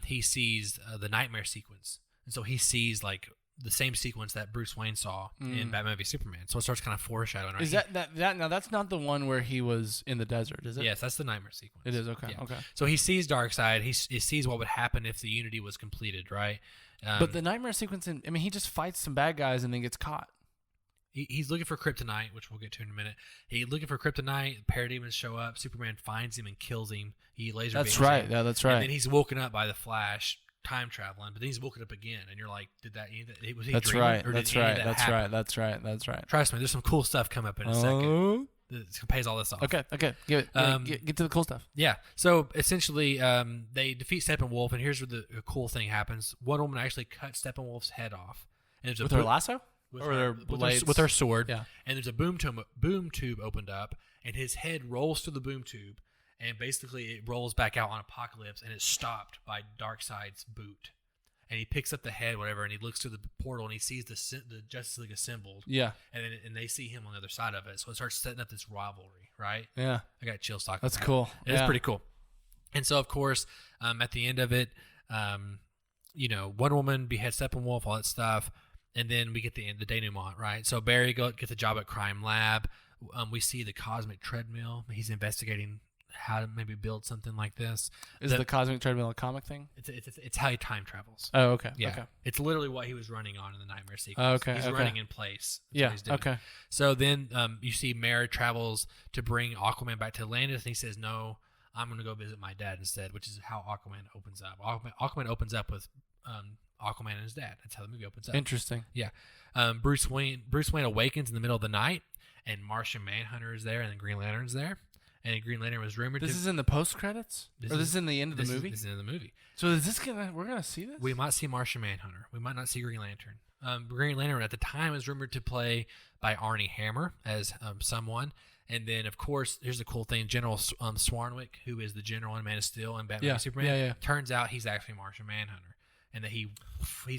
he sees the Knightmare sequence, and so he sees like the same sequence that Bruce Wayne saw in Batman v Superman. So it starts kind of foreshadowing. Right? Is that now? That's not the one where he was in the desert, is it? Yes, that's the Knightmare sequence. It is. Okay. Yeah. Okay. So he sees Darkseid. He sees what would happen if the Unity was completed, right? But the nightmare sequence, he just fights some bad guys and then gets caught. He's looking for kryptonite, which we'll get to in a minute. He's looking for kryptonite. Parademons show up. Superman finds him and kills him. He laser That's beams right. him. Yeah, that's right. And then he's woken up by the Flash, time traveling. But then he's woken up again, and you're like, "Did that? Was he That's dreaming, right. or did That's any of right. that That's happen?" right. That's right. That's right. Trust me, there's some cool stuff come up in a second. That pays all this off. Okay. Give it. Get to the cool stuff. Yeah. So essentially, they defeat Steppenwolf, and here's where the cool thing happens. One woman actually cut Steppenwolf's head off, and there's With a her lasso? with Or her, their with her- blades? with her sword. Yeah. And there's a boom tube opened up, and his head rolls through the boom tube, and basically it rolls back out on Apokolips, and it's stopped by Darkseid's boot. And he picks up the head, whatever, and he looks through the portal, and he sees the Justice League assembled. Yeah. And they see him on the other side of it, so it starts setting up this rivalry, right? Yeah. I got chills talking. That's about cool. It. It's Yeah. pretty cool. And so, of course, at the end of it, Wonder Woman beheads Steppenwolf, all that stuff, and then we get the denouement, right? So Barry gets a job at Crime Lab. We see the Cosmic Treadmill. He's investigating how to maybe build something like this. Is the Cosmic Treadmill a comic thing? It's how he time travels. Oh, okay. Yeah, Okay. it's literally what he was running on in the Nightmare sequence. Oh, okay, He's okay. running in place. That's Yeah. what he's doing. Okay. So then you see Mara travels to bring Aquaman back to Atlantis, and he says, "No, I'm going to go visit my dad instead," which is how Aquaman opens up. Aquaman opens up with Aquaman and his dad. That's how the movie opens up. Interesting. Yeah. Bruce Wayne awakens in the middle of the night, and Martian Manhunter is there, and the Green Lantern's there. and Green Lantern was rumored This to. is in the post credits, or this is in the end of the movie. This is in the movie. So is this we're gonna see this? We might see Martian Manhunter. We might not see Green Lantern. Green Lantern at the time was rumored to play by Arnie Hammer as someone. And then, of course, here's the cool thing. General Swarnwick, who is the general in Man of Steel and Batman v Superman, turns out he's actually Martian Manhunter. And that he's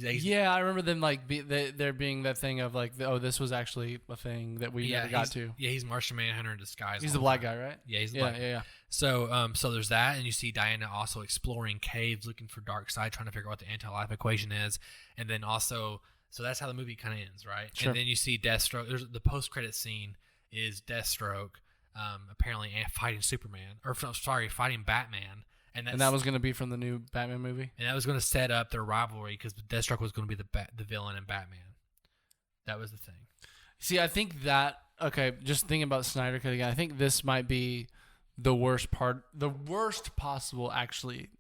I remember them like there being that thing of like, oh, this was actually a thing that we never got to. Yeah, he's Martian Manhunter in disguise. He's the black guy, right? Yeah, he's the black guy. Yeah. So there's that, and you see Diana also exploring caves, looking for Darkseid, trying to figure out what the anti-life equation is, and then also, so that's how the movie kind of ends, right? Sure. And then you see Deathstroke. There's the post-credit scene is Deathstroke, apparently fighting Superman, fighting Batman. And that was going to be from the new Batman movie? And that was going to set up their rivalry because Deathstroke was going to be the villain in Batman. That was the thing. See, I think that, okay, just thinking about Snyder Cut again, I think this might be the worst possible, actually.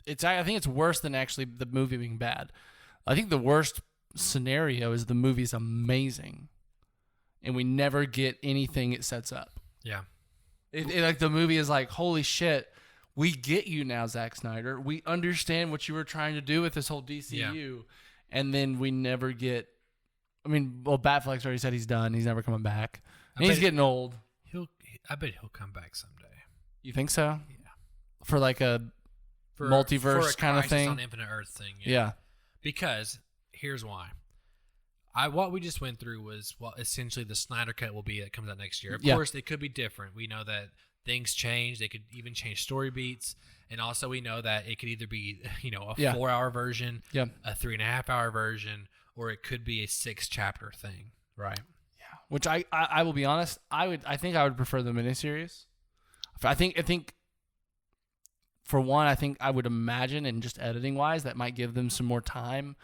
I think it's worse than actually the movie being bad. I think the worst scenario is the movie's amazing, and we never get anything it sets up. Yeah. Like the movie is like, holy shit, we get you now, Zack Snyder. We understand what you were trying to do with this whole DCU. And then we never get... I mean, well, Batfleck's already said he's done. He's never coming back. And he's getting old. I bet he'll come back someday. You think so? Yeah. For like a multiverse kind of thing? On Infinite Earth thing. Yeah. Because, here's why. What we just went through was what essentially the Snyder Cut will be that comes out next year. Of course, it could be different. We know that things change. They could even change story beats. And also we know that it could either be, a 4-hour version, a 3.5-hour version, or it could be a 6-chapter thing. Right. Yeah. Which I will be honest, I think I would prefer the miniseries. I think for one, I think I would imagine, and just editing wise, that might give them some more time.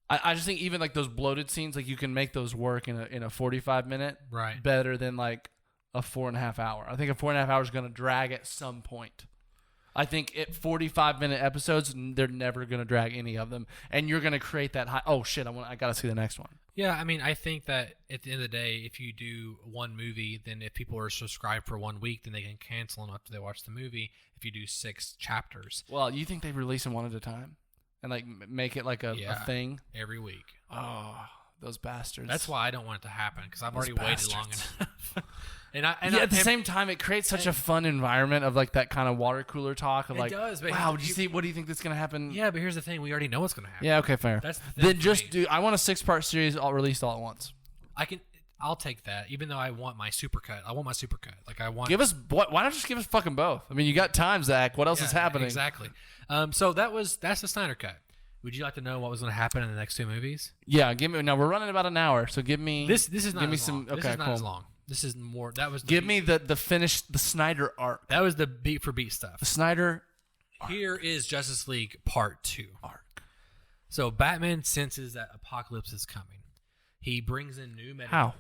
I just think even like those bloated scenes, like you can make those work in a 45-minute better than like a 4.5 hour. I think a 4.5 hour is going to drag at some point. I think at 45-minute episodes, they're never going to drag any of them, and you're going to create that high. Oh shit! I got to see the next one. Yeah, I mean, I think that at the end of the day, if you do one movie, then if people are subscribed for 1 week, then they can cancel them after they watch the movie. If you do 6 chapters, well, you think they release them one at a time and like make it like a thing every week? Oh, those bastards! That's why I don't want it to happen because I've already waited long enough. And at the same time, it creates such a fun environment of like that kind of water cooler talk of like, does, but wow, did you see? What do you think that's gonna happen? Yeah, but here's the thing: we already know what's gonna happen. Yeah, okay, fair. That's the thing then just do. I want a 6-part series all released all at once. I'll take that, even though I want my supercut. I want my supercut. Like I want. Why not just give us fucking both? I mean, you got time, Zach. What else is happening? Exactly. So that's the Snyder Cut. Would you like to know what was going to happen in the next 2 movies? Yeah, give me. Now we're running about an hour, so give me. This is not. Give me as some. long. Okay, this is not cool. as long. This is more. That was. Give me the Snyder arc. That was the beat for beat stuff. The Snyder. Here is Justice League Part 2. Arc. So Batman senses that Apokolips is coming. He brings in new meta. How?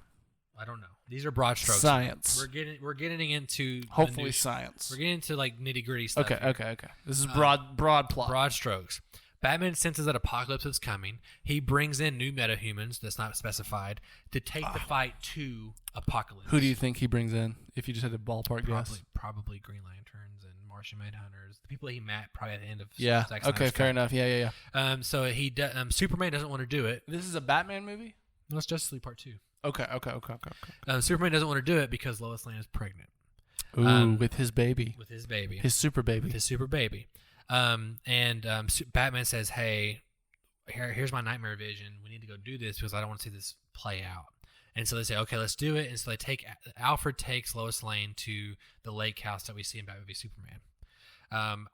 I don't know. These are broad strokes. Science. We're getting into hopefully science. We're getting into like nitty gritty stuff. Okay. This is broad plot. Broad strokes. Batman senses that Apokolips is coming. He brings in new metahumans, that's not specified, to take the fight to Apokolips. Who do you think he brings in, if you just had a ballpark guess? Probably Green Lanterns and Martian Manhunters. The people he met probably at the end of Zack Snyder's okay, fair enough. Yeah. So Superman doesn't want to do it. This is a Batman movie? No, it's Justice League Part 2. Okay. Superman doesn't want to do it because Lois Lane is pregnant. Ooh, with his baby. His super baby. Batman says, hey, here's my nightmare vision. We need to go do this because I don't want to see this play out. And so they say, okay, let's do it. And so Alfred takes Lois Lane to the lake house that we see in Batman v Superman.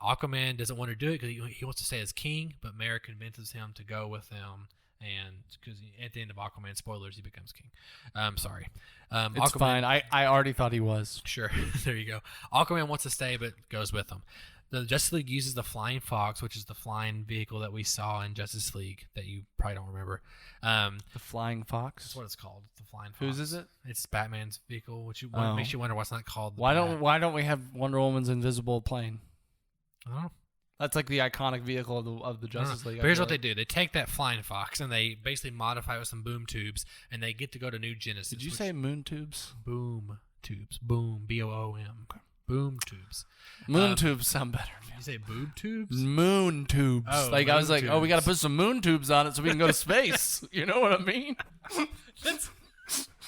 Aquaman doesn't want to do it because he wants to stay as king, but Mara convinces him to go with them. And because at the end of Aquaman, spoilers, he becomes king. Sorry. It's fine. I already thought he was. Sure. There you go. Aquaman wants to stay, but goes with them. The Justice League uses the Flying Fox, which is the flying vehicle that we saw in Justice League that you probably don't remember. The Flying Fox? That's what it's called. The Flying Fox. Whose is it? It's Batman's vehicle, which makes you wonder why it's not called. Why don't we have Wonder Woman's invisible plane? I don't know. That's like the iconic vehicle of the Justice League. But here's what they do. They take that Flying Fox and they basically modify it with some boom tubes, and they get to go to New Genesis. Did you say moon tubes? Boom tubes. Boom, BOOM. Boom tubes. Moon tubes sound better. You say boob tubes? Moon tubes. Oh, like I was moon like, oh, we got to tubes. put some moon tubes on it so we can go to space. You know what I mean?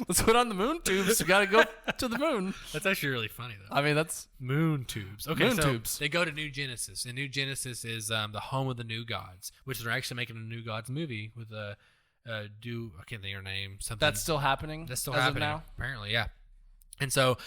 Let's put on the moon tubes. We got to go to the moon. That's actually really funny though. I mean, that's Moon tubes. Okay, Moon so tubes. they go to New Genesis, and New Genesis is the home of the New Gods, which they're actually making a New Gods movie with I can't think of her name. Something that's still happening. That's still as happening of now. apparently, yeah. And so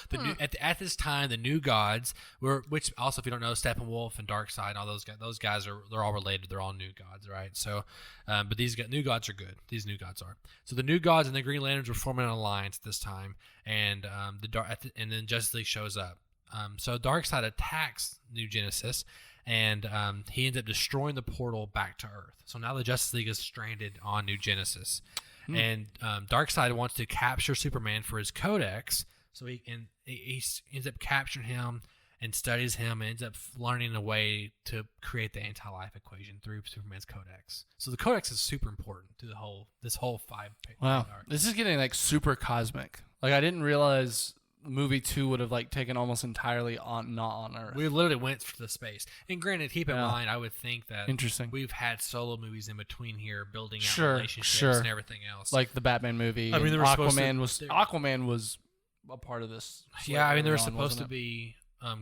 at this time, the New Gods were, which also, if you don't know, Steppenwolf and Darkseid, all those guys they're all related. They're all New Gods, right? So, but these New Gods are good. These New Gods are. So the New Gods and the Green Lanterns were forming an alliance at this time, and and then Justice League shows up. So Darkseid attacks New Genesis, and he ends up destroying the portal back to Earth. So now the Justice League is stranded on New Genesis, and Darkseid wants to capture Superman for his codex. So he ends up capturing him and studies him and ends up learning a way to create the anti-life equation through Superman's codex. So the codex is super important to this whole 5-page Wow, arc. this is getting like super cosmic. Like I didn't realize movie 2 would have like taken almost entirely not on Earth. We literally went to the space. And granted, keep in mind, I would think that Interesting. we've had solo movies in between here, building out Sure, relationships sure. and everything else. Like the Batman movie. I mean, and they were supposed to- Aquaman was a part of this. yeah, I mean, there was later on, supposed to wasn't it? be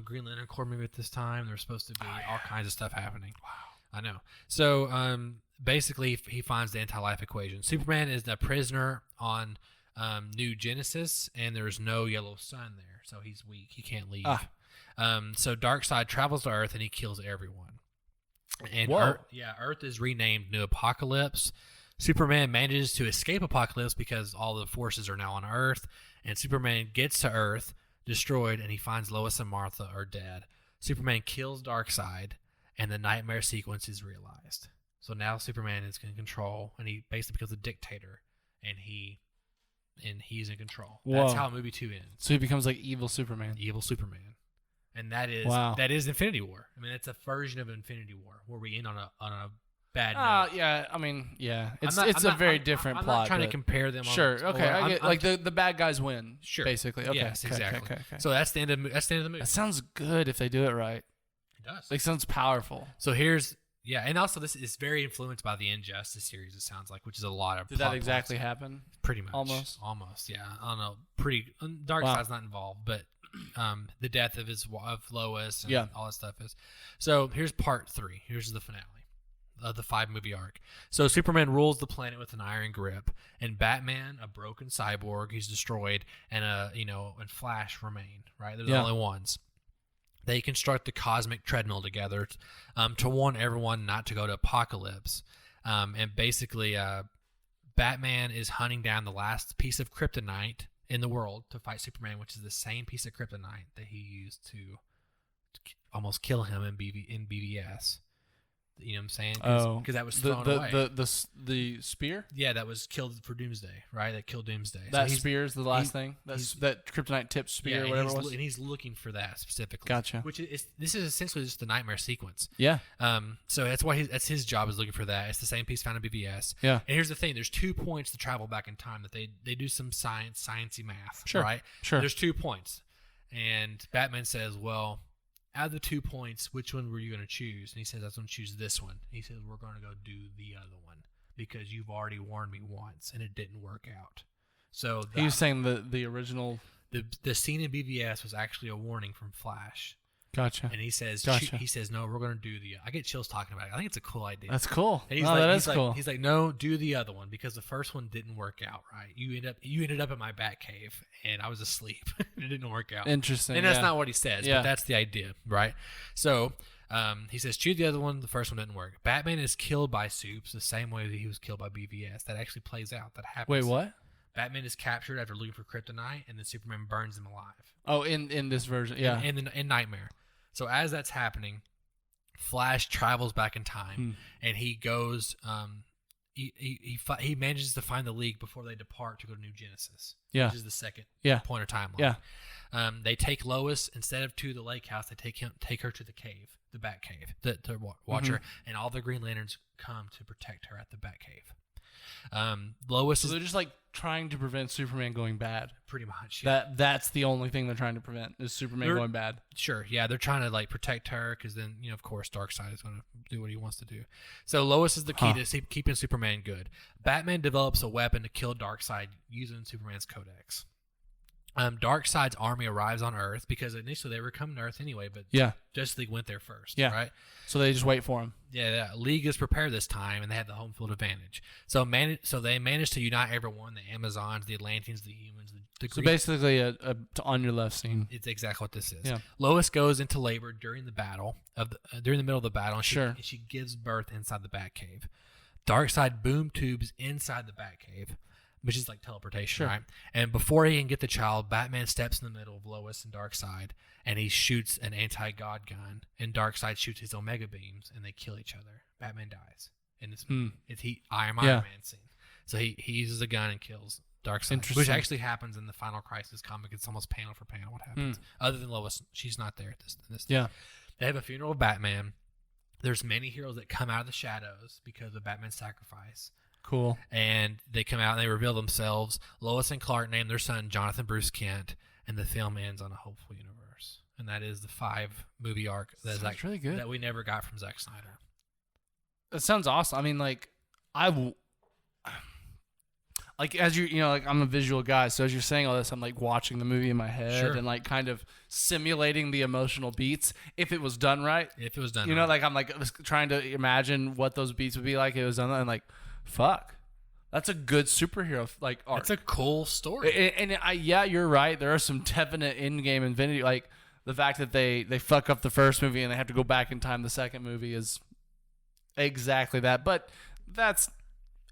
Green Lantern Corps movie at this time. There was supposed to be all kinds of stuff happening. Wow. I know. So basically, he finds the anti-life equation. Superman is a prisoner on New Genesis, and there's no yellow sun there, so he's weak. He can't leave. So Darkseid travels to Earth, and he kills everyone. And Whoa. Earth is renamed New Apokolips. Superman manages to escape Apokolips because all the forces are now on Earth, and Superman gets to Earth, destroyed, and he finds Lois and Martha are dead. Superman kills Darkseid, and the Knightmare sequence is realized. So now Superman is in control, and he basically becomes a dictator, and he's in control. That's Whoa. how movie 2 ends. So he becomes like evil Superman. Evil Superman. And that is Infinity War. I mean, it's a version of Infinity War where we end on a bad note. Yeah. I mean, yeah. It's I'm a very different I'm plot. not trying to but- compare them. Sure. Okay. I get, I'm like the bad guys win. Sure. Basically. Okay. Yes, okay, exactly. Okay. So that's the end of the movie. That sounds good if they do it right. It does. Like sounds powerful. So and also this is very influenced by the Injustice series. It sounds like, which is a lot of. Did plot that exactly points. happen? Pretty much. Almost? Yeah. I don't know. Pretty. Darkseid's not involved, but the death of Lois and all that stuff is. So here's part 3. Here's the finale of the 5-movie arc. So Superman rules the planet with an iron grip, and Batman, a broken cyborg, he's destroyed, and and Flash remain. Right, they're the only ones. They construct the cosmic treadmill together to warn everyone not to go to Apokolips. And basically, Batman is hunting down the last piece of kryptonite in the world to fight Superman, which is the same piece of kryptonite that he used to almost kill him in BVS. You know what I'm saying? Because that was thrown away. The spear. Yeah, that was killed for Doomsday, right? That killed Doomsday. That So spear is the last thing. That kryptonite tip spear, yeah, whatever it was. and he's looking for that specifically. Gotcha. Which is this is essentially just the Nightmare sequence. Yeah. So that's why that's his job, is looking for that. It's the same piece found in BVS. Yeah. And here's the thing: there's 2 points to travel back in time that they do some sciencey math. Sure. Right. Sure. There's 2 points, and Batman says, "Well, out of the 2 points, which one were you going to choose?" And he says, "I was going to choose this one." He says, "We're going to go do the other one because you've already warned me once, and it didn't work out." So He was saying the original. the scene in BVS was actually a warning from Flash. Gotcha. And he says, Gotcha. "No, we're going to do the." I get chills talking about it. I think it's a cool idea. That's cool. And that is cool. He's like, "No, do the other one because the first one didn't work out right. You ended up in my Batcave, and I was asleep. It didn't work out." Interesting. And that's yeah. not what he says, Yeah. but that's the idea, right? So he says, "Choose the other one. The first one didn't work." Batman is killed by Supes the same way that he was killed by BVS. That actually plays out. That happens. Wait, what? Batman is captured after looking for kryptonite, and then Superman burns him alive. Oh, in this version, yeah. In Nightmare. So as that's happening, Flash travels back in time, and he goes. He manages to find the League before they depart to go to New Genesis. Yeah. Which is the second point of timeline. Yeah. They take Lois instead of to the lake house. They take her to the cave, the Batcave, to watch her, and all the Green Lanterns come to protect her at the Batcave. Lois So is they're just like trying to prevent Superman going bad. pretty much. Yeah. That's the only thing they're trying to prevent is Superman They're- going bad. Sure, yeah, they're trying to like protect her because then of course Darkseid is going to do what he wants to do. So Lois is the key to keeping Superman good. Batman develops a weapon to kill Darkseid using Superman's codex. Darkseid's army arrives on Earth because initially they were coming to Earth anyway, but Yeah. Justice League went there first. Yeah. Right. So they just wait for him. Yeah, League is prepared this time, and they have the home field advantage. So they managed to unite everyone: the Amazons, the Atlanteans, the humans, the So Greeks. basically a on your left scene. It's exactly what this is. Yeah. Lois goes into labor during the battle during the middle of the battle. And Sure. she gives birth inside the Batcave. Darkseid boom tubes inside the Batcave, which is like teleportation, Sure. right? And before he can get the child, Batman steps in the middle of Lois and Darkseid, and he shoots an anti-God gun, and Darkseid shoots his Omega beams, and they kill each other. Batman dies, and it's Iron Yeah. Man scene. So he uses a gun and kills Darkseid, which Interesting. actually happens in the Final Crisis comic. It's almost panel for panel what happens. Other than Lois, she's not there at this. Yeah. They have a funeral of Batman. There's many heroes that come out of the shadows because of Batman's sacrifice. Cool. And they come out and they reveal themselves. Lois and Clark name their son Jonathan Bruce Kent, and the film ends on a hopeful universe. And that is the 5-movie arc Sounds really good. that we never got from Zack Snyder. That sounds awesome. I mean, like, like as like I'm a visual guy, so as you're saying all this, I'm like watching the movie in my head Sure. and like kind of simulating the emotional beats if it was done right. If it was done, You know, right. like I'm like trying to imagine what those beats would be like if it was done, and like, fuck, that's a good superhero like arc. It's a cool story. Yeah, you're right. There are some definite in-game infinity, like the fact that they fuck up the first movie and they have to go back in time. The second movie is exactly that, but that's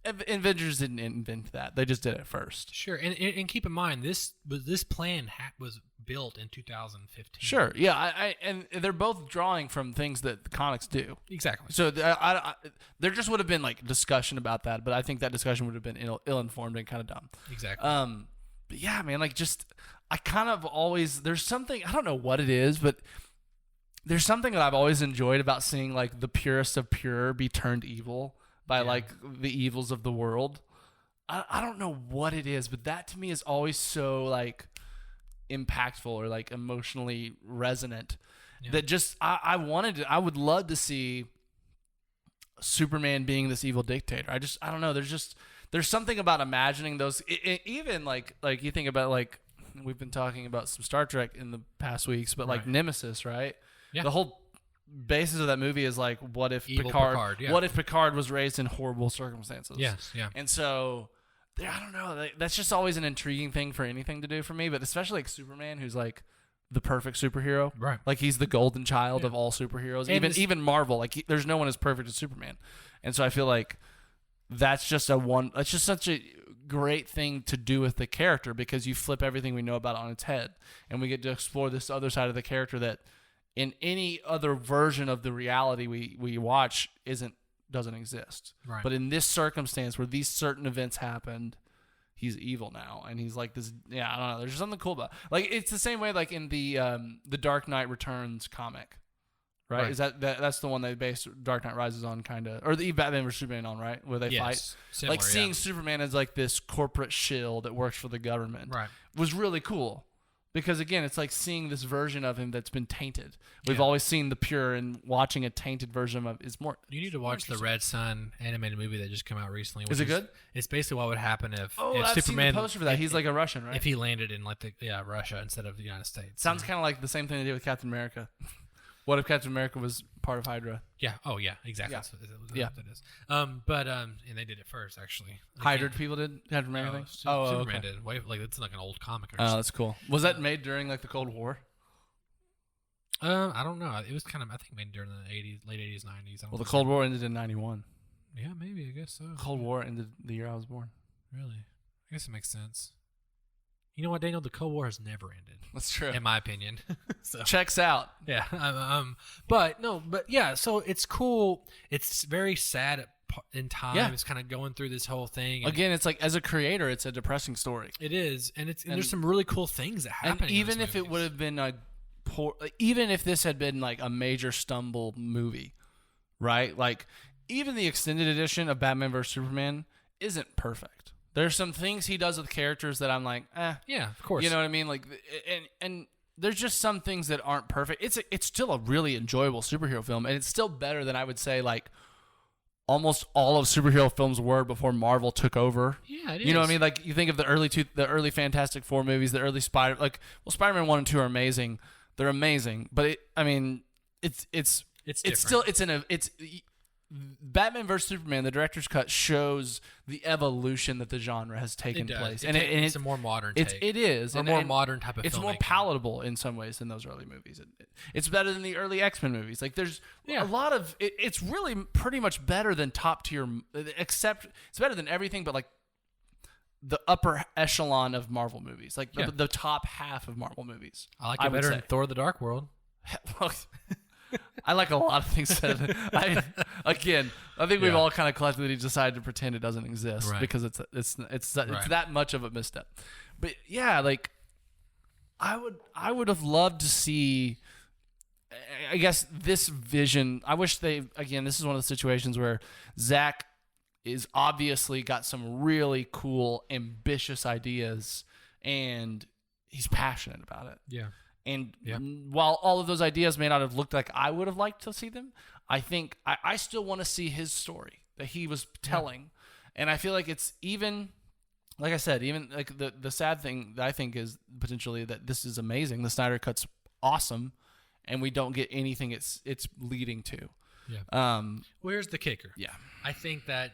Avengers didn't invent that. They just did it first. Sure, and keep in mind this plan was built in 2015. Sure, yeah, and they're both drawing from things that the comics do. Exactly. So there just would have been like discussion about that, but I think that discussion would have been ill-informed and kind of dumb. Exactly. But yeah, man, like just I kind of always there's something, I don't know what it is, but there's something that I've always enjoyed about seeing like the purest of pure be turned evil by like the evils of the world. I don't know what it is, but that to me is always so like impactful or like emotionally resonant that just I would love to see Superman being this evil dictator. I don't know. There's something about imagining those. Even like you think about like we've been talking about some Star Trek in the past weeks, but like Right. Nemesis, right? Yeah. The whole basis of that movie is like, what if Evil Picard? Picard, yeah. What if Picard was raised in horrible circumstances? Yes, yeah. And so, I don't know. That's just always an intriguing thing for anything to do for me, but especially like Superman, who's like the perfect superhero. Right. Like he's the golden child of all superheroes. And Even Marvel. Like there's no one as perfect as Superman. And so I feel like that's just such a great thing to do with the character because you flip everything we know about it on its head, and we get to explore this other side of the character that in any other version of the reality we watch doesn't exist. Right. But in this circumstance where these certain events happened, he's evil now, and he's like this. Yeah, I don't know. There's something cool about like it's the same way like in the Dark Knight Returns comic, right? Right. Is that's the one they based Dark Knight Rises on, kind of, or the Batman vs Superman on, right? Where they fight. Similar, Like seeing yeah. Superman as like this corporate shill that works for the government, Right. was really cool. Because again, it's like seeing this version of him that's been tainted. We've Yeah. always seen the pure, and watching a tainted version of is more. You need to watch the Red Sun animated movie that just came out recently. Is which it good? It's basically what would happen if I've Superman seen the poster for that. He's like a Russian, right? if he landed in like Russia instead of the United States. Sounds kind of like the same thing they did with Captain America. What if Captain America was part of Hydra? Yeah. Oh yeah. Exactly. Yeah. That's what Yeah. that is. And they did it first actually. Hydra people did Captain America thing? Superman okay. did. Like it's like an old comic or Oh, something. that's cool. Was that made during like the Cold War? I don't know. It was kind of I think made during the late 80s, 90s. Well, the Cold War ended in 91. Yeah, maybe I guess so. Cold War ended the year I was born. Really? I guess it makes sense. You know what, Daniel? The Cold War has never ended, That's true. in my opinion. So Checks out. yeah, but yeah. So it's cool. It's very sad in time. Yeah. It's kind of going through this whole thing. And Again, it's like as a creator, it's a depressing story. it is, and there's some really cool things that happen. And even if it would have been a poor, even if this had been like a major stumble movie, right? Like even the extended edition of Batman vs Superman isn't perfect. There's some things he does with characters that I'm like, Yeah, of course. you know what I mean? Like, and there's just some things that aren't perfect. It's still a really enjoyable superhero film, and it's still better than I would say like almost all of superhero films were before Marvel took over. Yeah, it You know what is. I mean? Like you think of the early Fantastic Four movies, the early Spider-Man 1 and 2 are amazing. They're amazing, but it's Batman vs Superman, the director's cut, shows the evolution that the genre has taken It does. place, It's a more modern take. It is Or and- more and modern type of It's more filmmaking. palatable in some ways than those early movies. It's better than the early X-Men movies. Like there's a lot of it's really pretty much better than top tier, except it's better than everything, but like the upper echelon of Marvel movies, like the top half of Marvel movies. I like it would better say. than Thor: The Dark World. Well, I like a lot of things said. I think we've Yeah. all kind of collectively decided to pretend it doesn't exist Right. because it's Right. that much of a misstep. But yeah, like I would have loved to see. I guess this vision. I wish this is one of the situations where Zach is obviously got some really cool, ambitious ideas, and he's passionate about it. Yeah. And Yeah. while all of those ideas may not have looked like I would have liked to see them, I think I still want to see his story that he was telling. And I feel like it's even, like I said, even like the sad thing that I think is potentially that this is amazing. The Snyder Cut's awesome, and we don't get anything it's leading to. Yeah. Well, here's the kicker. Yeah. I think that,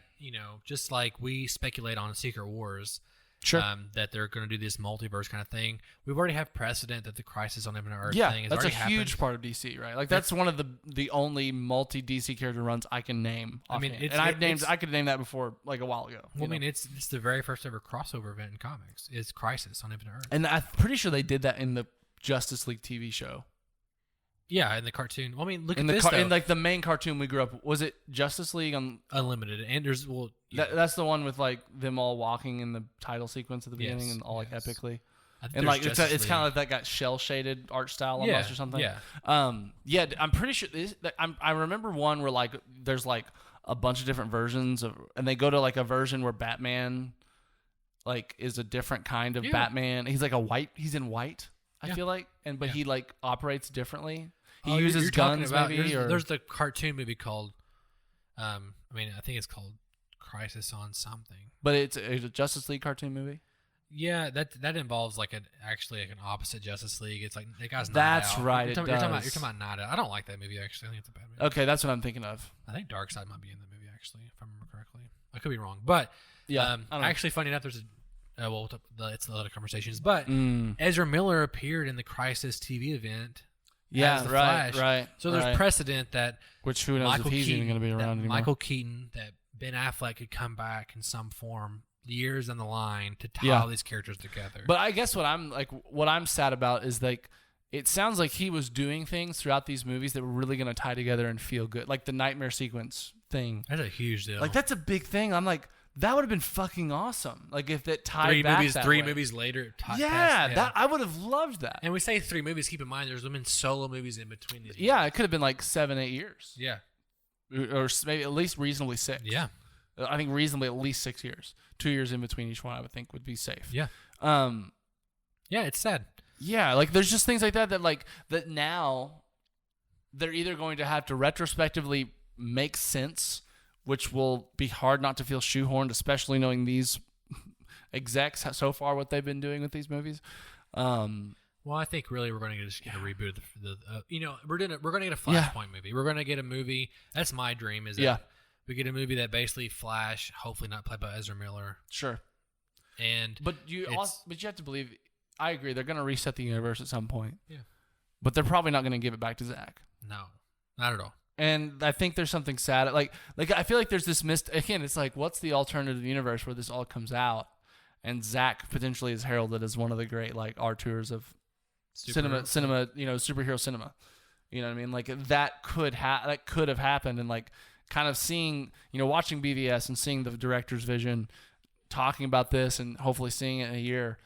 just like we speculate on Secret Wars, Sure. that they're going to do this multiverse kind of thing. We've already have precedent that the Crisis on Infinite Earth Yeah, thing has that's a already huge happened. part of DC, right? Like that's one of the only multi DC character runs I can name. I mean, offhand. it's- I could name that before like a while ago. Well, I mean, it's the very first ever crossover event in comics. It's Crisis on Infinite Earth. and I'm pretty sure they did that in the Justice League TV show. Yeah, in the cartoon. Well, I mean, look In at the this, though. in like the main cartoon we grew up. Was it Justice League on? Unlimited. And there's, That's the one with like them all walking in the title sequence at the beginning Yes, and all like yes. epically. I think And there's like it's Justice kind of League. like that got shell shaded art style Yeah, almost or something. yeah. I'm pretty sure I remember one where like there's like a bunch of different versions of, and they go to like a version where Batman like is a different kind of Yeah. Batman. He's like he's in white. I Yeah. feel like, but Yeah. he like operates differently. He Oh, uses you're talking guns about, maybe. There's the cartoon movie called, I think it's called Crisis on something. But it's a Justice League cartoon movie. Yeah, that involves like an opposite Justice League. It's like that guy's Night That's Owl. right, You're it talking, you're does. talking about Night Owl. I don't like that movie actually. I think it's a bad movie. Okay, that's what I'm thinking of. I think Darkseid might be in the movie actually, if I remember correctly. I could be wrong, but Yeah, I don't know. actually, funny enough, there's it's the other conversations. But Mm. Ezra Miller appeared in the Crisis TV event. Yeah, as the right, Flash. right. So there's right. precedent that Which who knows Michael if he's Keaton, even going to be that around anymore. Michael Keaton, that Ben Affleck could come back in some form years down the line to tie Yeah. all these characters together. But I guess what I'm sad about is like it sounds like he was doing things throughout these movies that were really going to tie together and feel good, like the Knightmare sequence thing. that's a huge deal. Like that's a big thing. I'm like that would have been fucking awesome. Like if that tied back that three way. movies later. it Yeah, passed, that I would have loved that. And we say 3 movies. Keep in mind, there's been solo movies in between these. Yeah, movies. it could have been like 7-8 years, Yeah. or maybe at least reasonably 6. Yeah. I think reasonably at least 6 years. 2 years in between each one, I would think would be safe. Yeah. Yeah, it's sad. Yeah, like there's just things like that now they're either going to have to retrospectively make sense, which will be hard not to feel shoehorned, especially knowing these execs so far what they've been doing with these movies. Well, I think really we're going to just get a reboot of we're going to get a Flashpoint movie. We're going to get a movie. That's my dream is that we get a movie that basically Flash, hopefully not played by Ezra Miller. Sure. And But you have to believe, I agree, they're going to reset the universe at some point. Yeah. But they're probably not going to give it back to Zach. no, not at all. And I think there's something sad. Like I feel like there's this again, it's like, what's the alternative universe where this all comes out? And Zach potentially is heralded as one of the great, like, auteurs of cinema, superhero cinema. You know what I mean? Like that could have happened. And like kind of seeing, watching BVS and seeing the director's vision, talking about this and hopefully seeing it in a year.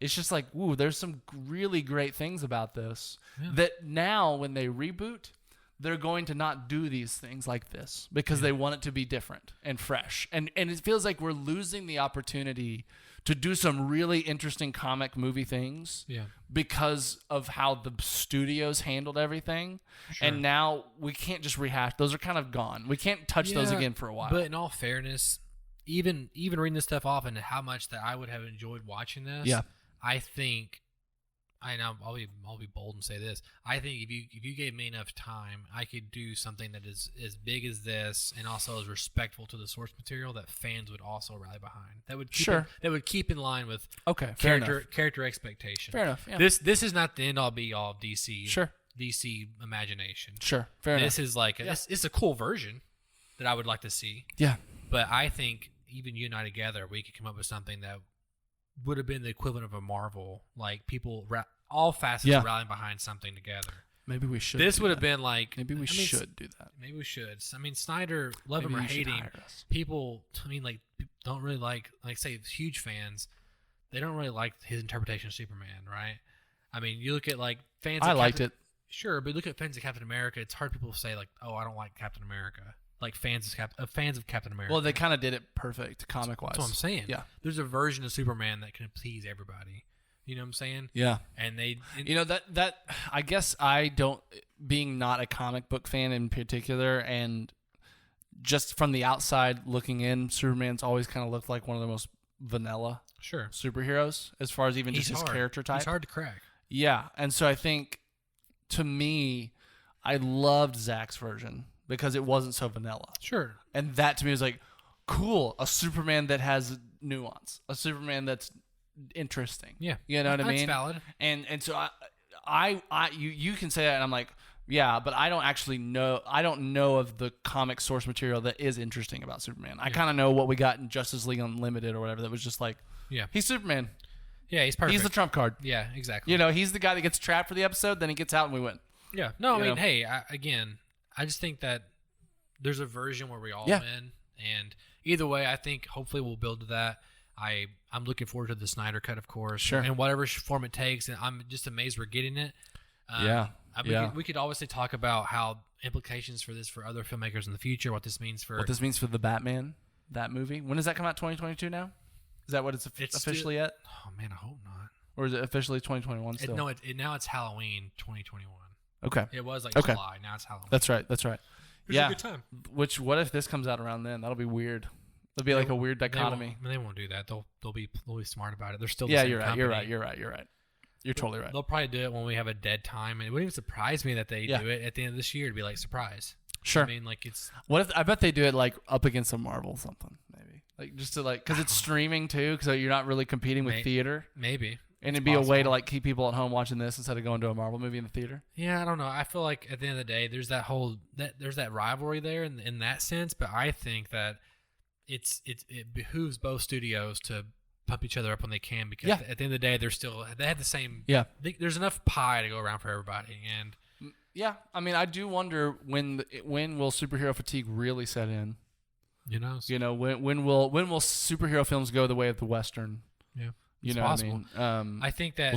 It's just like, ooh, there's some really great things about this that now when they reboot, they're going to not do these things like this because they want it to be different and fresh. And it feels like we're losing the opportunity to do some really interesting comic movie things because of how the studios handled everything. Sure. And now we can't just rehash. Those are kind of gone. We can't touch those again for a while. But in all fairness, even reading this stuff off and how much that I would have enjoyed watching this, I think, I'll be bold and say this. I think if you gave me enough time, I could do something that is as big as this and also as respectful to the source material that fans would also rally behind. That would keep in line with character expectation. Fair enough. Yeah. This is not the end all be all of DC. Sure. DC imagination. Sure. Fair enough. This is like it's a cool version that I would like to see. Yeah. But I think even you and I together, we could come up with something that would have been the equivalent of a Marvel, like people all facets rallying behind something together. Maybe we should. This would have been like maybe we should do that. Maybe we should. I mean, Snyder, love him or hate him, people. I mean, like don't really like say huge fans. They don't really like his interpretation of Superman, right? I mean, you look at like fans. I liked it. Sure, but look at fans of Captain America. It's hard for people to say like, oh, I don't like Captain America. Like fans of Captain America. Well, they kind of did it perfect comic-wise. That's what I'm saying. Yeah. There's a version of Superman that can please everybody. You know what I'm saying? Yeah. And that I guess I don't, being not a comic book fan in particular, and just from the outside looking in, Superman's always kind of looked like one of the most vanilla superheroes as far as even just his character type. He's hard to crack. Yeah. And so I think, to me, I loved Zach's version because it wasn't so vanilla. Sure. And that to me was like, cool, a Superman that has nuance, a Superman that's interesting. Yeah. You know what I mean? That's valid. And so you can say that and I'm like, yeah, but I don't actually know. I don't know of the comic source material that is interesting about Superman. I kind of know what we got in Justice League Unlimited or whatever that was just like, he's Superman. Yeah, he's perfect. He's the trump card. Yeah, exactly. You know, he's the guy that gets trapped for the episode, then he gets out and we win. Yeah. No, I mean, hey, I just think that there's a version where we all win, and either way, I think hopefully we'll build to that. I'm looking forward to the Snyder Cut, of course, and whatever form it takes, and I'm just amazed we're getting it. We could obviously talk about how implications for this for other filmmakers in the future, what this means for the Batman, that movie. When does that come out? 2022 now? Is that what it's officially yet? Oh man, I hope not. Or is it officially 2021 still? No, now it's Halloween 2021. Okay. It was like July. Now it's Halloween. That's right. It was a good time. What if this comes out around then? That'll be weird. It'll be like a weird dichotomy. They won't do that. They'll be smart about it. They're still you're right. You're right. You're totally right. They'll probably do it when we have a dead time, and it wouldn't even surprise me that they do it at the end of this year. It'd be like surprise. Sure. I mean, like it's. What if I bet they do it like up against a Marvel something maybe, like just to like because it's streaming too, so you're not really competing with theater. Maybe. And it'd be possible. A way to like keep people at home watching this instead of going to a Marvel movie in the theater. Yeah, I don't know. I feel like at the end of the day, there's that rivalry there in that sense, but I think that it behooves both studios to pump each other up when they can because at the end of the day, they have the same. Yeah. There's enough pie to go around for everybody, and. Yeah, I mean, I do wonder when will superhero fatigue really set in. You know, when will superhero films go the way of the Western? Yeah, it's possible. What I mean? I think that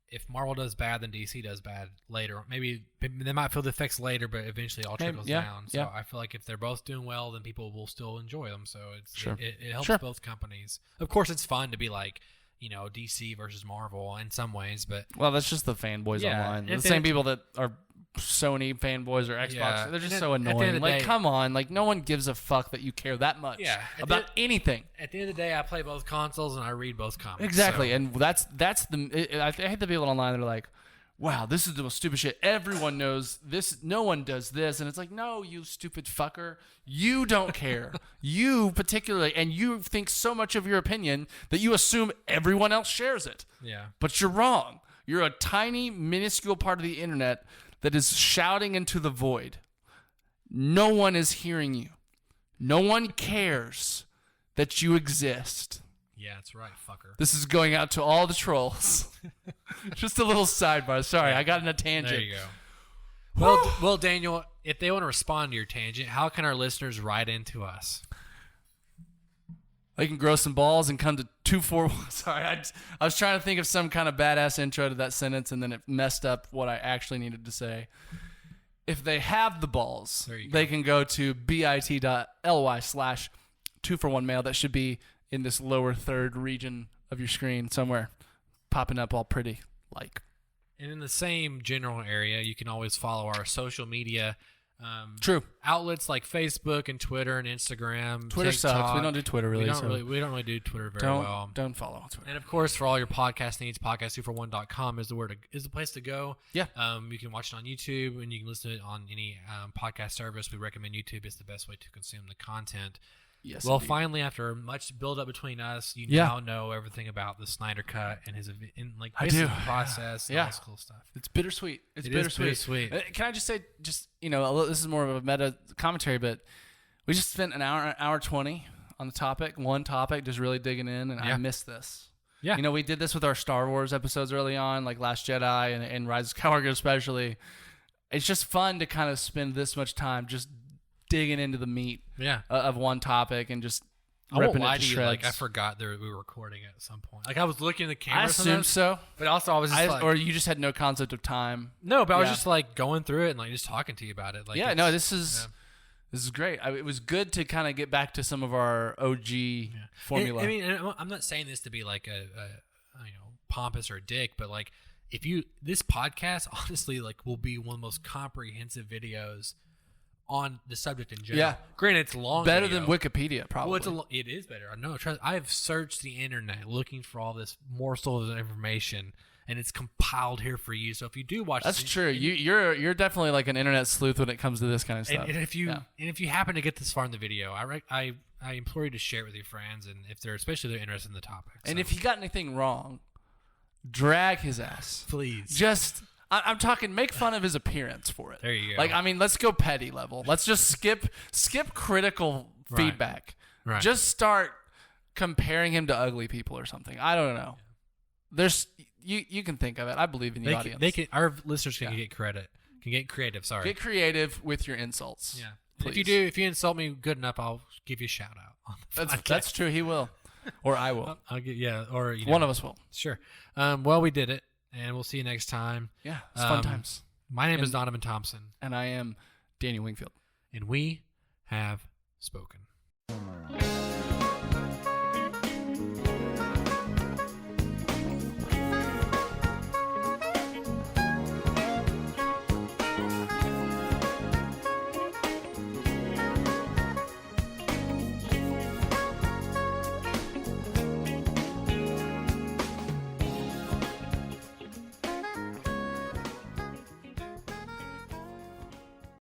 if Marvel does bad, then DC does bad later. Maybe they might feel the effects later, but eventually all trickles down. So I feel like if they're both doing well, then people will still enjoy them. So it helps both companies. Of course, it's fun to be like. DC versus Marvel in some ways, but that's just the fanboys online. The same people that are Sony fanboys or Xbox. They're just so annoying. Like, come on, like no one gives a fuck that you care that much about anything. At the end of the day, I play both consoles and I read both comics. Exactly, and that's I hate the people online that are like, wow, this is the most stupid shit. Everyone knows this. No one does this. And it's like, no, you stupid fucker. You don't care. You particularly. And you think so much of your opinion that you assume everyone else shares it. Yeah. But you're wrong. You're a tiny, minuscule part of the internet that is shouting into the void. No one is hearing you. No one cares that you exist. Yeah, that's right, fucker. This is going out to all the trolls. Just a little sidebar. Sorry, I got in a tangent. There you go. Well, Daniel, if they want to respond to your tangent, how can our listeners write into us? They can grow some balls and come to 241. Sorry, I was trying to think of some kind of badass intro to that sentence, and then it messed up what I actually needed to say. if they have the balls, There you they go. can go to bit.ly/2for1mail. That should be in this lower third region of your screen somewhere, popping up all pretty like. And in the same general area, you can always follow our social media True. outlets like Facebook and Twitter and Instagram. Twitter TikTok. sucks. We don't do Twitter really. We don't so really do Twitter very don't, well. Don't follow on Twitter. And of course, for all your podcast needs, podcast2for1.com is the place to go. Yeah. You can watch it on YouTube, and you can listen to it on any podcast service. We recommend YouTube. It's the best way to consume the content. Yes. Well, indeed. finally, after much build up between us, you Yeah. now know everything about the Snyder Cut and his I basically do. the process and Yeah. all this cool stuff. It's bittersweet. It's It is bittersweet. bittersweet. Can I just say, this is more of a meta commentary, but we just spent an hour 20 on the topic, one topic, just really digging in, and I Yeah. miss this. Yeah. We did this with our Star Wars episodes early on, like Last Jedi and Rise of Skywalker especially. It's just fun to kind of spend this much time just digging into the meat Yeah. of one topic and just I won't ripping lie it to to you. shreds. Like I forgot we were recording at some point. Like I was looking at the camera. I assumed so. But also I was just like, Or you just had no concept of time. no. But I was Yeah. just like going through it and like just talking to you about it. Like Yeah, it's- no, this is great. It was good to kind of get back to some of our OG formula. I mean, and I'm not saying this to be like a pompous or a dick, but like this podcast honestly like will be one of the most comprehensive videos on the subject in general. Yeah. Granted, it's long. better video. than Wikipedia, probably. Well, it is better. I know. Trust. I've searched the internet looking for all this morsels of information, and it's compiled here for you. So if you do watch, That's this, true. You're definitely like an internet sleuth when it comes to this kind of stuff. And if you happen to get this far in the video, I implore you to share it with your friends, and if they're interested in the topic. And So, if you got anything wrong, drag his ass. please, Just I'm talking make fun of his appearance for it. There you go. Like, I mean, let's go petty level. Let's just skip critical Right. feedback. Right. Just start comparing him to ugly people or something. I don't know. There's you can think of it. I believe in the audience. our listeners can get credit. Can get creative. Sorry. Get creative with your insults. Yeah. Please. If you insult me good enough, I'll give you a shout out. On the That's true. He will, or I will. I'll get or One of us will. Sure. Well, we did it, and we'll see you next time. Yeah, it's fun times. My name is Donovan Thompson, And I am Daniel Wingfield. and we have spoken.